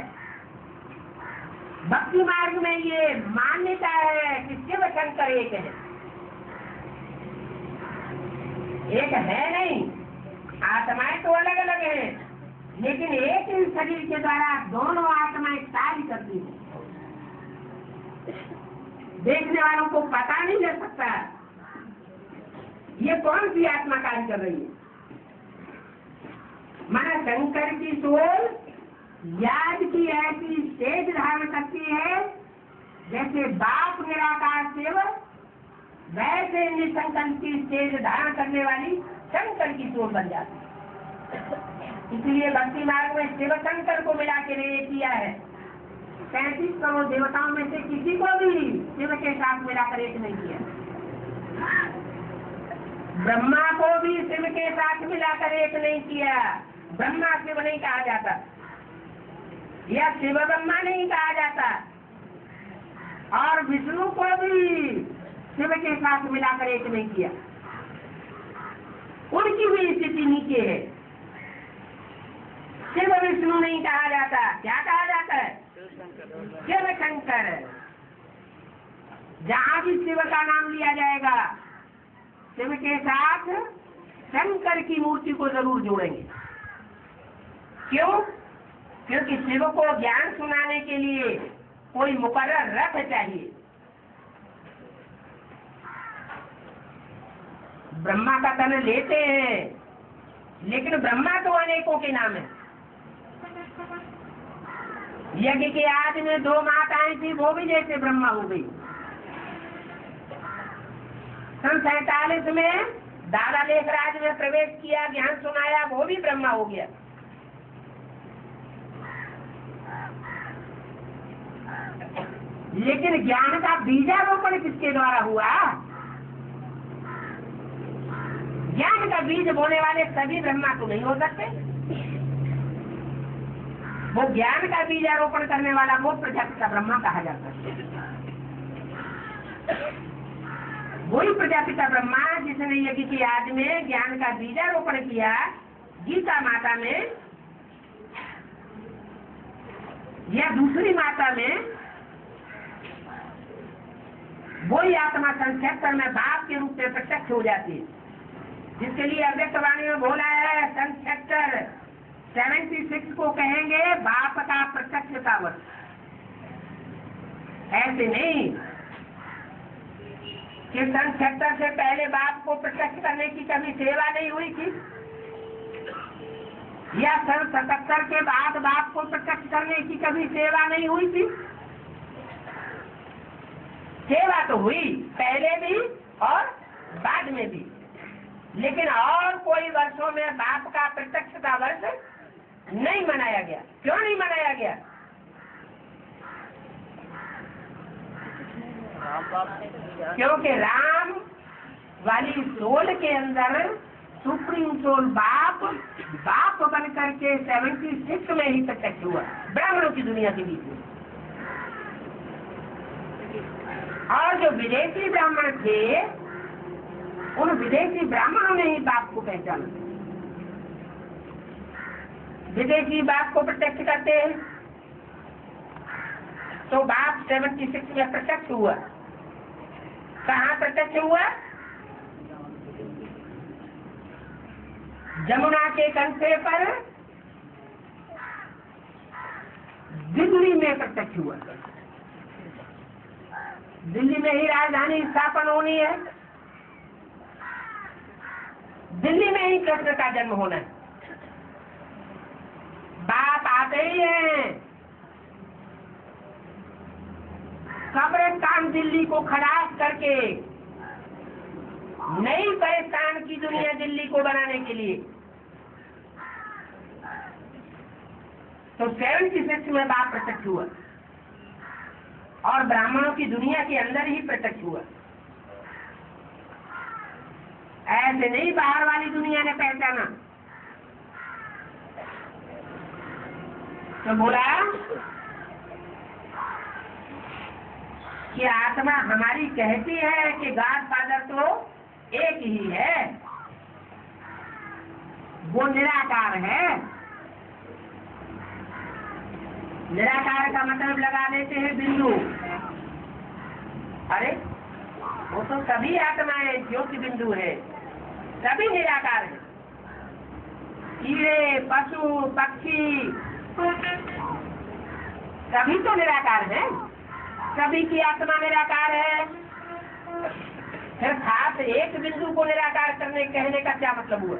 Speaker 1: भक्ति मार्ग में ये मान्यता है कि शिव शंकर एक है। एक है नहीं, आत्माएं तो अलग अलग हैं, लेकिन एक ही शरीर के द्वारा दोनों आत्माएं कार्य करती हैं। देखने वालों को पता नहीं लग सकता ये कौन सी आत्मा कार्य कर रही है। माना शंकर की सोल याद की ऐसी स्टेज धारण करती है जैसे बाप निराकार सेवक, वैसे निशंकर की स्टेज धारण करने वाली शंकर की सोल बन जाती है। इसलिए भक्ति मार्ग में शिव शंकर को मिला के नहीं किया है। 35 करोड़ देवताओं में से किसी को भी शिव के साथ मिलाकर एक नहीं किया। ब्रह्मा को भी शिव के साथ मिलाकर एक नहीं किया। ब्रह्मा शिव नहीं कहा जाता, या शिव ब्रह्मा नहीं कहा जाता, और विष्णु को भी शिव के साथ मिलाकर एक नहीं किया। उनकी भी स्थिति नीचे है। शिव विष्णु नहीं कहा जाता, क्या कहा जाता है? शिव शंकर। जहाँ भी शिव का नाम लिया जाएगा, शिव के साथ शंकर की मूर्ति को जरूर जोड़ेंगे। क्यों? क्योंकि शिव को ज्ञान सुनाने के लिए कोई मुकर्रर रथ चाहिए। ब्रह्मा का तन लेते हैं, लेकिन ब्रह्मा तो अनेकों के नाम है। यज्ञ के आदि में 2 माताएं थी, वो भी जैसे ब्रह्मा हो गई। सन 47 में दादा लेखराज में प्रवेश किया, ज्ञान सुनाया, वो भी ब्रह्मा हो गया। लेकिन ज्ञान का बीजारोपण किसके द्वारा हुआ? ज्ञान का बीज बोने वाले सभी ब्रह्मा तो नहीं हो सकते। वो ज्ञान का बीजारोपण करने वाला वो प्रजापिता ब्रह्मा कहा जाता है। वही प्रजापिता ब्रह्मा जिसने यज्ञ की आदि में ज्ञान का बीजारोपण किया, गीता माता में या दूसरी माता में, वही आत्मा संक्षेत्र में बाप के रूप में प्रत्यक्ष हो जाती है, जिसके लिए अव्यक्त वाणी में बोला है संक्षेत्र 76 को कहेंगे बाप का प्रत्यक्षता वर्ष। ऐसे नहीं कि संक्षेत्र से पहले बाप को प्रत्यक्ष करने की कभी सेवा नहीं हुई थी, या सन 77 के बाद बाप को प्रत्यक्ष करने की कभी सेवा नहीं हुई थी। सेवा तो हुई पहले भी और बाद में भी, लेकिन और कोई वर्षों में बाप का प्रत्यक्षता वर्ष नहीं मनाया गया। क्यों नहीं मनाया गया? क्योंकि राम वाली सोल के अंदर सुप्रीम सोल बाप बन करके 76 में ही प्रत्यक्ष हुआ, ब्राह्मणों की दुनिया के बीच में। और जो विदेशी ब्राह्मण थे, उन विदेशी ब्राह्मणों ने ही बाप को पहचाना। विदेशी बाप को प्रत्यक्ष करते हैं तो बाप 76 में प्रत्यक्ष हुआ। कहाँ प्रत्यक्ष हुआ? जमुना के कंठे पर दिल्ली में प्रत्यक्ष हुआ। दिल्ली में ही राजधानी स्थापन होनी है, दिल्ली में ही कृष्ण का जन्म होना है। बाप आते ही हैं, कब्रिस्तान दिल्ली को खलास करके नई परेशान की दुनिया दिल्ली को बनाने के लिए। तो 76 में बाप प्रत्यक्ष हुआ और ब्राह्मणों की दुनिया के अंदर ही प्रत्यक्ष हुआ। ऐसे नहीं बाहर वाली दुनिया ने पहचाना। तो बोला कि आत्मा हमारी कहती है कि गॉड फादर तो एक ही है, वो निराकार है। निराकार का मतलब लगा देते हैं बिंदु। अरे वो तो सभी आत्माएं ज्योति बिंदु है, सभी निराकार है। कीड़े, पशु, पक्षी सभी तो निराकार है, सभी की आत्मा निराकार है। फिर खास एक बिंदु को निराकार करने कहने का क्या मतलब हुआ?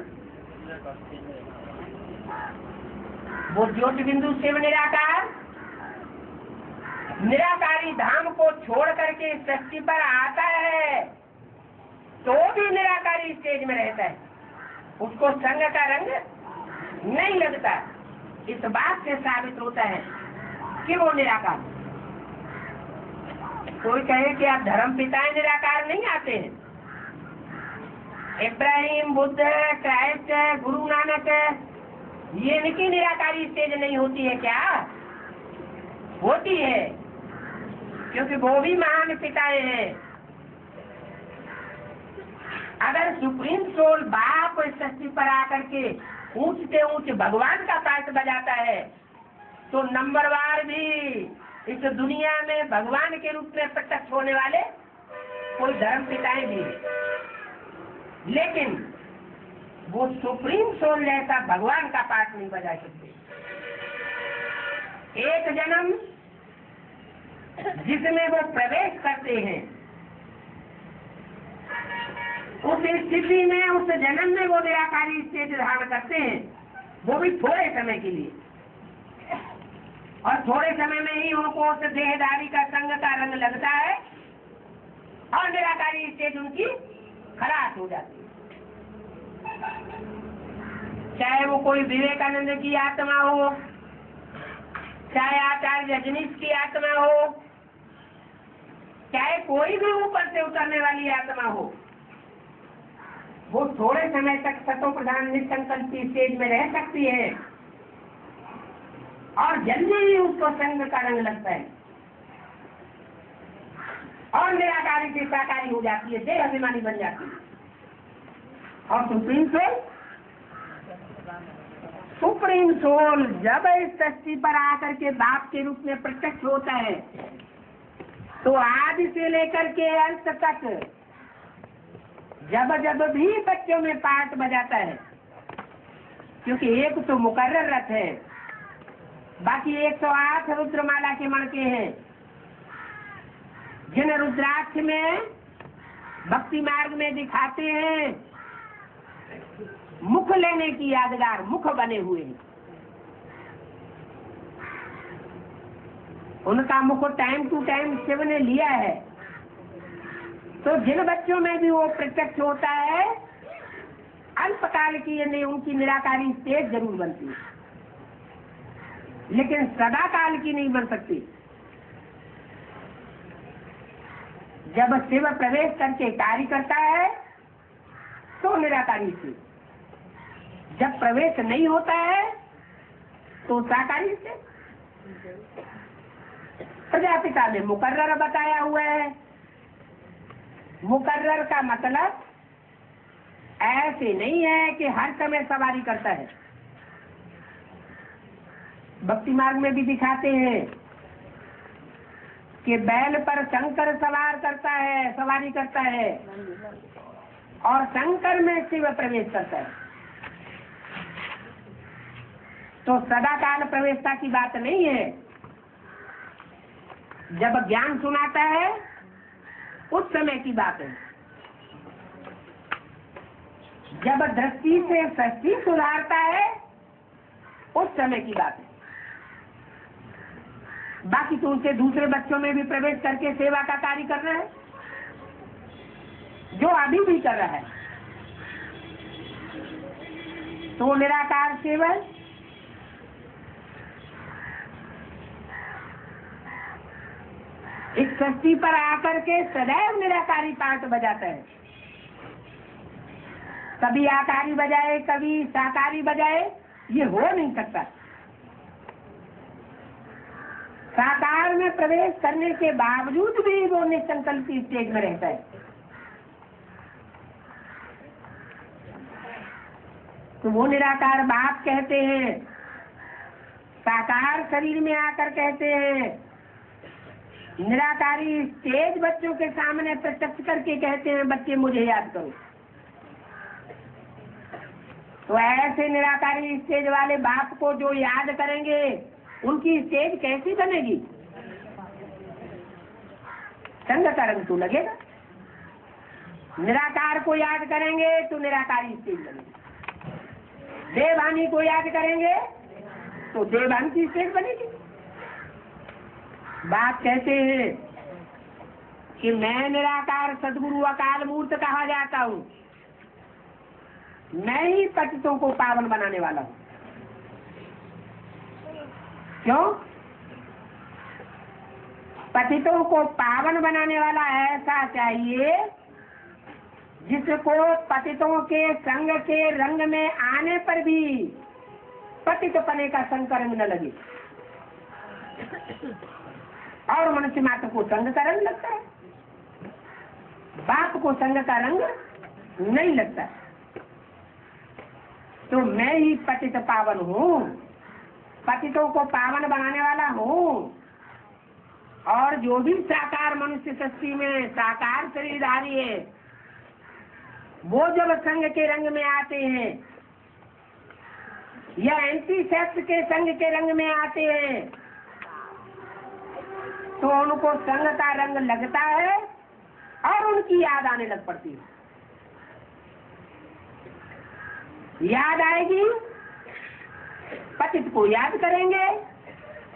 Speaker 1: वो ज्योति बिंदु शिव निराकार, निराकारी धाम को छोड़ करके सृष्टि पर आता है तो भी निराकारी स्टेज में रहता है, उसको संग का रंग नहीं लगता। इस बात से साबित होता है कि वो निराकार। कोई कहे कि आप धर्म पिताएं निराकार नहीं आते हैं, इब्राहिम, बुद्ध, क्राइस्ट, गुरु नानक, ये इनकी निराकारी स्टेज नहीं होती है क्या? होती है, क्योंकि वो भी महान पिताएं हैं। अगर सुप्रीम सोल बाप सृष्टि पर आकर के ऊंच से ऊंच भगवान का पाठ बजाता है तो नंबरवार भी इस दुनिया में भगवान के रूप में प्रत्यक्ष होने वाले कोई धर्म पिताएं भी हैं, लेकिन वो सुप्रीम सोल जैसा भगवान का पाठ नहीं बजा सकते। एक जन्म जिसमें वो प्रवेश करते हैं, उस स्थिति में, उस जन्म में वो निराकारी स्टेज धारण करते हैं, वो भी थोड़े समय के लिए, और थोड़े समय में ही उनको उस देहधारी का संग का रंग लगता है और निराकारी स्टेज उनकी खलास हो जाती है। चाहे वो कोई विवेकानंद की आत्मा हो, चाहे आचार्य रजनीश की आत्मा हो, चाहे कोई भी ऊपर से उतरने वाली आत्मा हो, वो थोड़े समय तक सतो प्रधान निसंकल्प की स्टेज में रह सकती है और जल्दी ही उसको संग का रंग लगता है और निराकारी से साकारी हो जाती है, देह अभिमानी बन जाती है। और सुप्रीम सोल जब इस सृष्टि पर आकर के बाप के रूप में प्रत्यक्ष होता है तो आदि से लेकर के अंत तक जब जब भी बच्चों में पाठ बजाता है, क्योंकि एक तो मुकर्रर रथ है, बाकी 108 रुद्रमाला के मणके हैं, जिन रुद्राक्ष में भक्ति मार्ग में दिखाते हैं मुख लेने की यादगार मुख बने हुए हैं। उनका मुख टाइम टू टाइम शिव ने लिया है, तो जिन बच्चों में भी वो प्रत्यक्ष होता है अल्पकाल की उनकी निराकारी स्टेज जरूर बनती है, लेकिन सदा काल की नहीं बन सकती। जब शिव प्रवेश करके कार्य करता है तो निराकारी से, जब प्रवेश नहीं होता है तो साकारी से। प्रजापिता में मुकर्रर बताया हुआ है। मुकर्रर का मतलब ऐसे नहीं है कि हर समय सवारी करता है। भक्ति मार्ग में भी दिखाते हैं कि बैल पर शंकर सवार करता है, सवारी करता है और शंकर में शिव प्रवेश करता है। तो सदा काल प्रवेशता की बात नहीं है। जब ज्ञान सुनाता है उस समय की बात है। जब दृष्टि से सृष्टि सुधारता है उस समय की बात है। बाकी तो उनसे दूसरे बच्चों में भी प्रवेश करके सेवा का कार्य करना है, जो अभी भी कर रहा है। तो निराकार सेवक इस सृष्टि पर आकर के सदैव निराकारी पाठ बजाता है। कभी आकारी बजाए कभी साकारी बजाए, ये हो नहीं सकता। साकार में प्रवेश करने के बावजूद भी वो निसंकल्प की स्टेज में रहता है। तो वो निराकार बाप कहते हैं, साकार शरीर में आकर कहते हैं, निराकारी स्टेज बच्चों के सामने प्रत्यक्ष करके कहते हैं, बच्चे मुझे याद करो। तो ऐसे निराकारी स्टेज वाले बाप को जो याद करेंगे उनकी स्टेज कैसी बनेगी? संग का रंग तो लगेगा। निराकार को याद करेंगे तो निराकारी स्टेज बनेगी। देवानी को याद करेंगे तो देवानी की स्टेज बनेगी। बात कहते हैं कि मैं निराकार सदगुरु अकाल मूर्त कहा जाता हूँ, मैं ही पतितों को पावन बनाने वाला हूँ। क्यों? पतितों को पावन बनाने वाला ऐसा चाहिए जिसको पतितों के संग के रंग में आने पर भी पतित पने का संकरंग न लगे। और मनुष्य मात्र को संग का रंग लगता है, बाप को संग का रंग नहीं लगता। तो मैं ही पतित पावन हूँ, पतितों को पावन बनाने वाला हूँ। और जो भी साकार मनुष्य सृष्टि में साकार शरीरधारी है, वो जब संग के रंग में आते हैं या एंटी सेक्स के संग के रंग में आते हैं तो उनको संग का रंग लगता है और उनकी याद आने लग पड़ती है। याद आएगी, पतित को याद करेंगे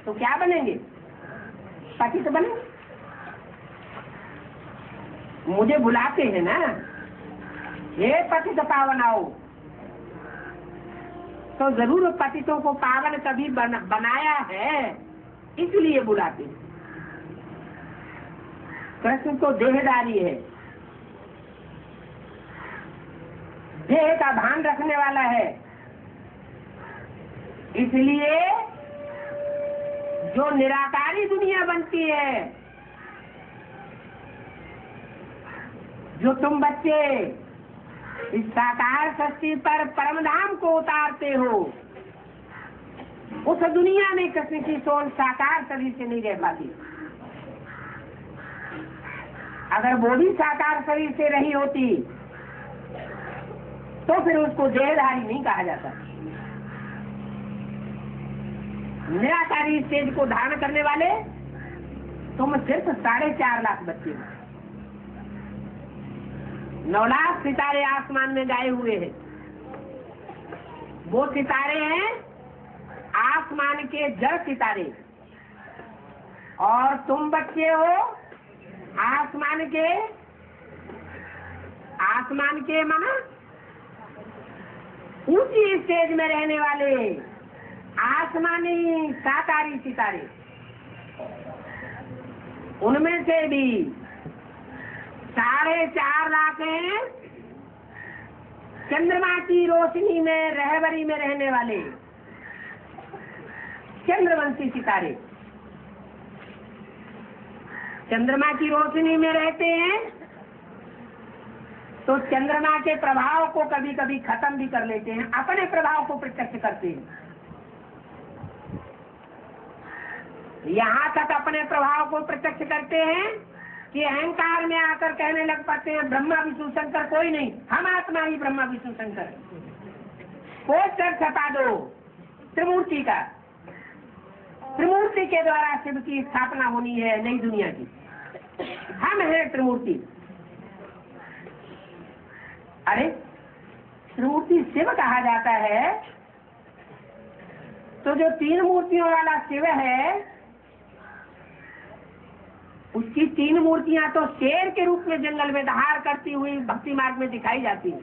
Speaker 1: तो क्या बनेंगे? पतित बनेंगे। मुझे बुलाते हैं ना, हे पतित पावन आओ, तो जरूर पतितों को पावन कभी बनाया है, इसलिए बुलाते हैं। कृष्ण तो देहधारी है, देह का भान रखने वाला है। इसलिए जो निराकारी दुनिया बनती है, जो तुम बच्चे इस साकार सृष्टि पर परमधाम को उतारते हो, उस दुनिया में कृष्ण की सोल साकार शरीर से नहीं रह पाती। अगर वो भी साकार शरीर से रही होती तो फिर उसको देहधारी नहीं कहा जाता। निराकारी स्टेज को धारण करने वाले तुम सिर्फ 4.5 लाख बच्चे हो। 9 लाख सितारे आसमान में गाए हुए हैं। वो सितारे हैं आसमान के जड़ सितारे, और तुम बच्चे हो आसमान के माना ऊंची स्टेज में रहने वाले आसमानी साकारी सितारे। उनमें से भी 4.5 लाख हैं चंद्रमा की रोशनी में रहबरी में रहने वाले चंद्रवंशी सितारे। चंद्रमा की रोशनी में रहते हैं तो चंद्रमा के प्रभाव को कभी कभी खत्म भी कर लेते हैं, अपने प्रभाव को प्रत्यक्ष करते हैं। यहाँ तक अपने प्रभाव को प्रत्यक्ष करते हैं कि अहंकार में आकर कहने लग पाते हैं ब्रह्मा विष्णु शंकर कोई नहीं, हम आत्मा ही ब्रह्मा विष्णु शंकर। पोस्टर छपा दो त्रिमूर्ति का, त्रिमूर्ति के द्वारा शिव की स्थापना होनी है नई दुनिया की, हम हैं त्रिमूर्ति। अरे त्रिमूर्ति शिव कहा जाता है तो जो 3 मूर्तियों वाला शिव है उसकी 3 मूर्तियां तो शेर के रूप में जंगल में दहाड़ करती हुई भक्ति मार्ग में दिखाई जाती है।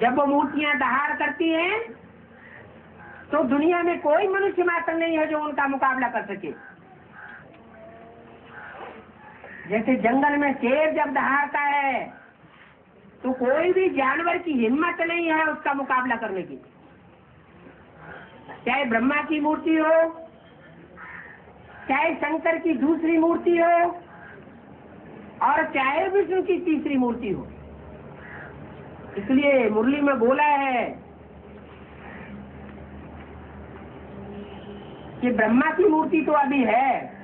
Speaker 1: जब वो मूर्तियां दहाड़ करती हैं तो दुनिया में कोई मनुष्य मात्र नहीं है जो उनका मुकाबला कर सके। जैसे जंगल में शेर जब दहाड़ता है तो कोई भी जानवर की हिम्मत नहीं है उसका मुकाबला करने की, चाहे ब्रह्मा की मूर्ति हो, चाहे शंकर की दूसरी मूर्ति हो, और चाहे विष्णु की तीसरी मूर्ति हो। इसलिए मुरली में बोला है कि ब्रह्मा की मूर्ति तो अभी है,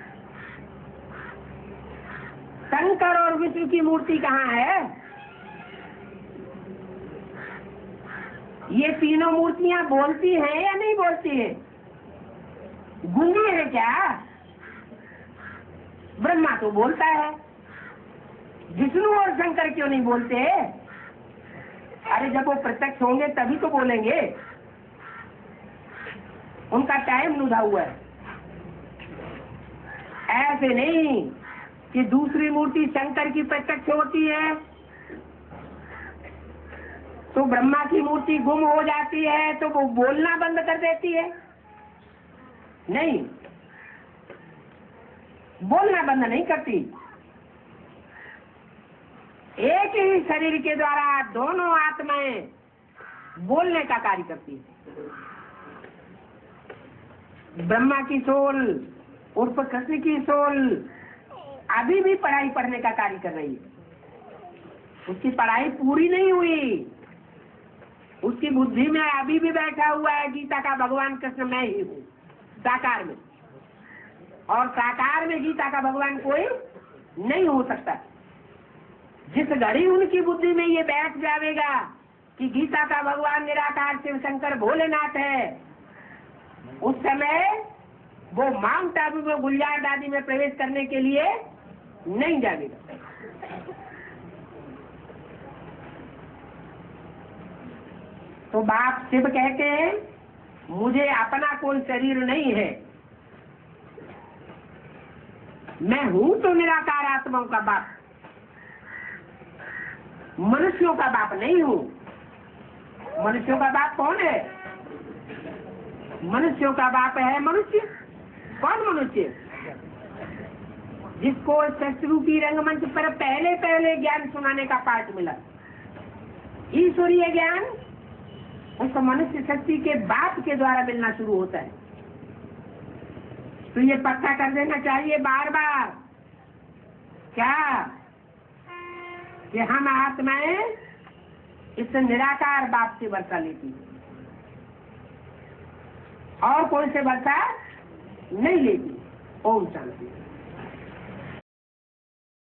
Speaker 1: शंकर और विष्णु की मूर्ति कहाँ है? ये तीनों मूर्तियां बोलती हैं या नहीं बोलती है? गूंगी है क्या? ब्रह्मा तो बोलता है, विष्णु और शंकर क्यों नहीं बोलते? अरे जब वो प्रत्यक्ष होंगे तभी तो बोलेंगे, उनका टाइम लुधा हुआ है। ऐसे नहीं कि दूसरी मूर्ति शंकर की प्रत्यक्ष होती है तो ब्रह्मा की मूर्ति गुम हो जाती है तो वो बोलना बंद कर देती है। नहीं, बोलना बंद नहीं करती। एक ही शरीर के द्वारा दोनों आत्माएं बोलने का कार्य करती है। ब्रह्मा की सोल उर्फ कृष्ण की सोल अभी भी पढ़ाई पढ़ने का कार्य कर रही है। उसकी पढ़ाई पूरी नहीं हुई, उसकी बुद्धि में अभी भी बैठा हुआ है गीता का भगवान कृष्ण मैं ही हूँ साकार में, और साकार में गीता का भगवान कोई नहीं हो सकता। जिस घड़ी उनकी बुद्धि में ये बैठ जाएगा कि गीता का भगवान निराकार शिव शंकर भोलेनाथ है, उस समय वो माउंट आबू में गुलजार आदि में प्रवेश करने के लिए नहीं जाएगा। तो बाप शिव कहते हैं मुझे अपना कोई शरीर नहीं है, मैं हूं तो निराकार आत्माओं का बाप, मनुष्यों का बाप नहीं हूं। मनुष्यों का बाप कौन है? मनुष्यों का बाप है मनुष्य। कौन मनुष्य? जिसको शस्त्रूपी रंगमंच पर पहले पहले ज्ञान सुनाने का पाठ मिला, ईश्वरीय ज्ञान उस मनुष्य शक्ति के बाप के द्वारा मिलना शुरू होता है। तो ये पक्का कर देना चाहिए बार बार क्या कि हम आत्माएं इस निराकार बाप से वर्षा लेती और कोई से वर्षा नहीं लेती। ओम शांति।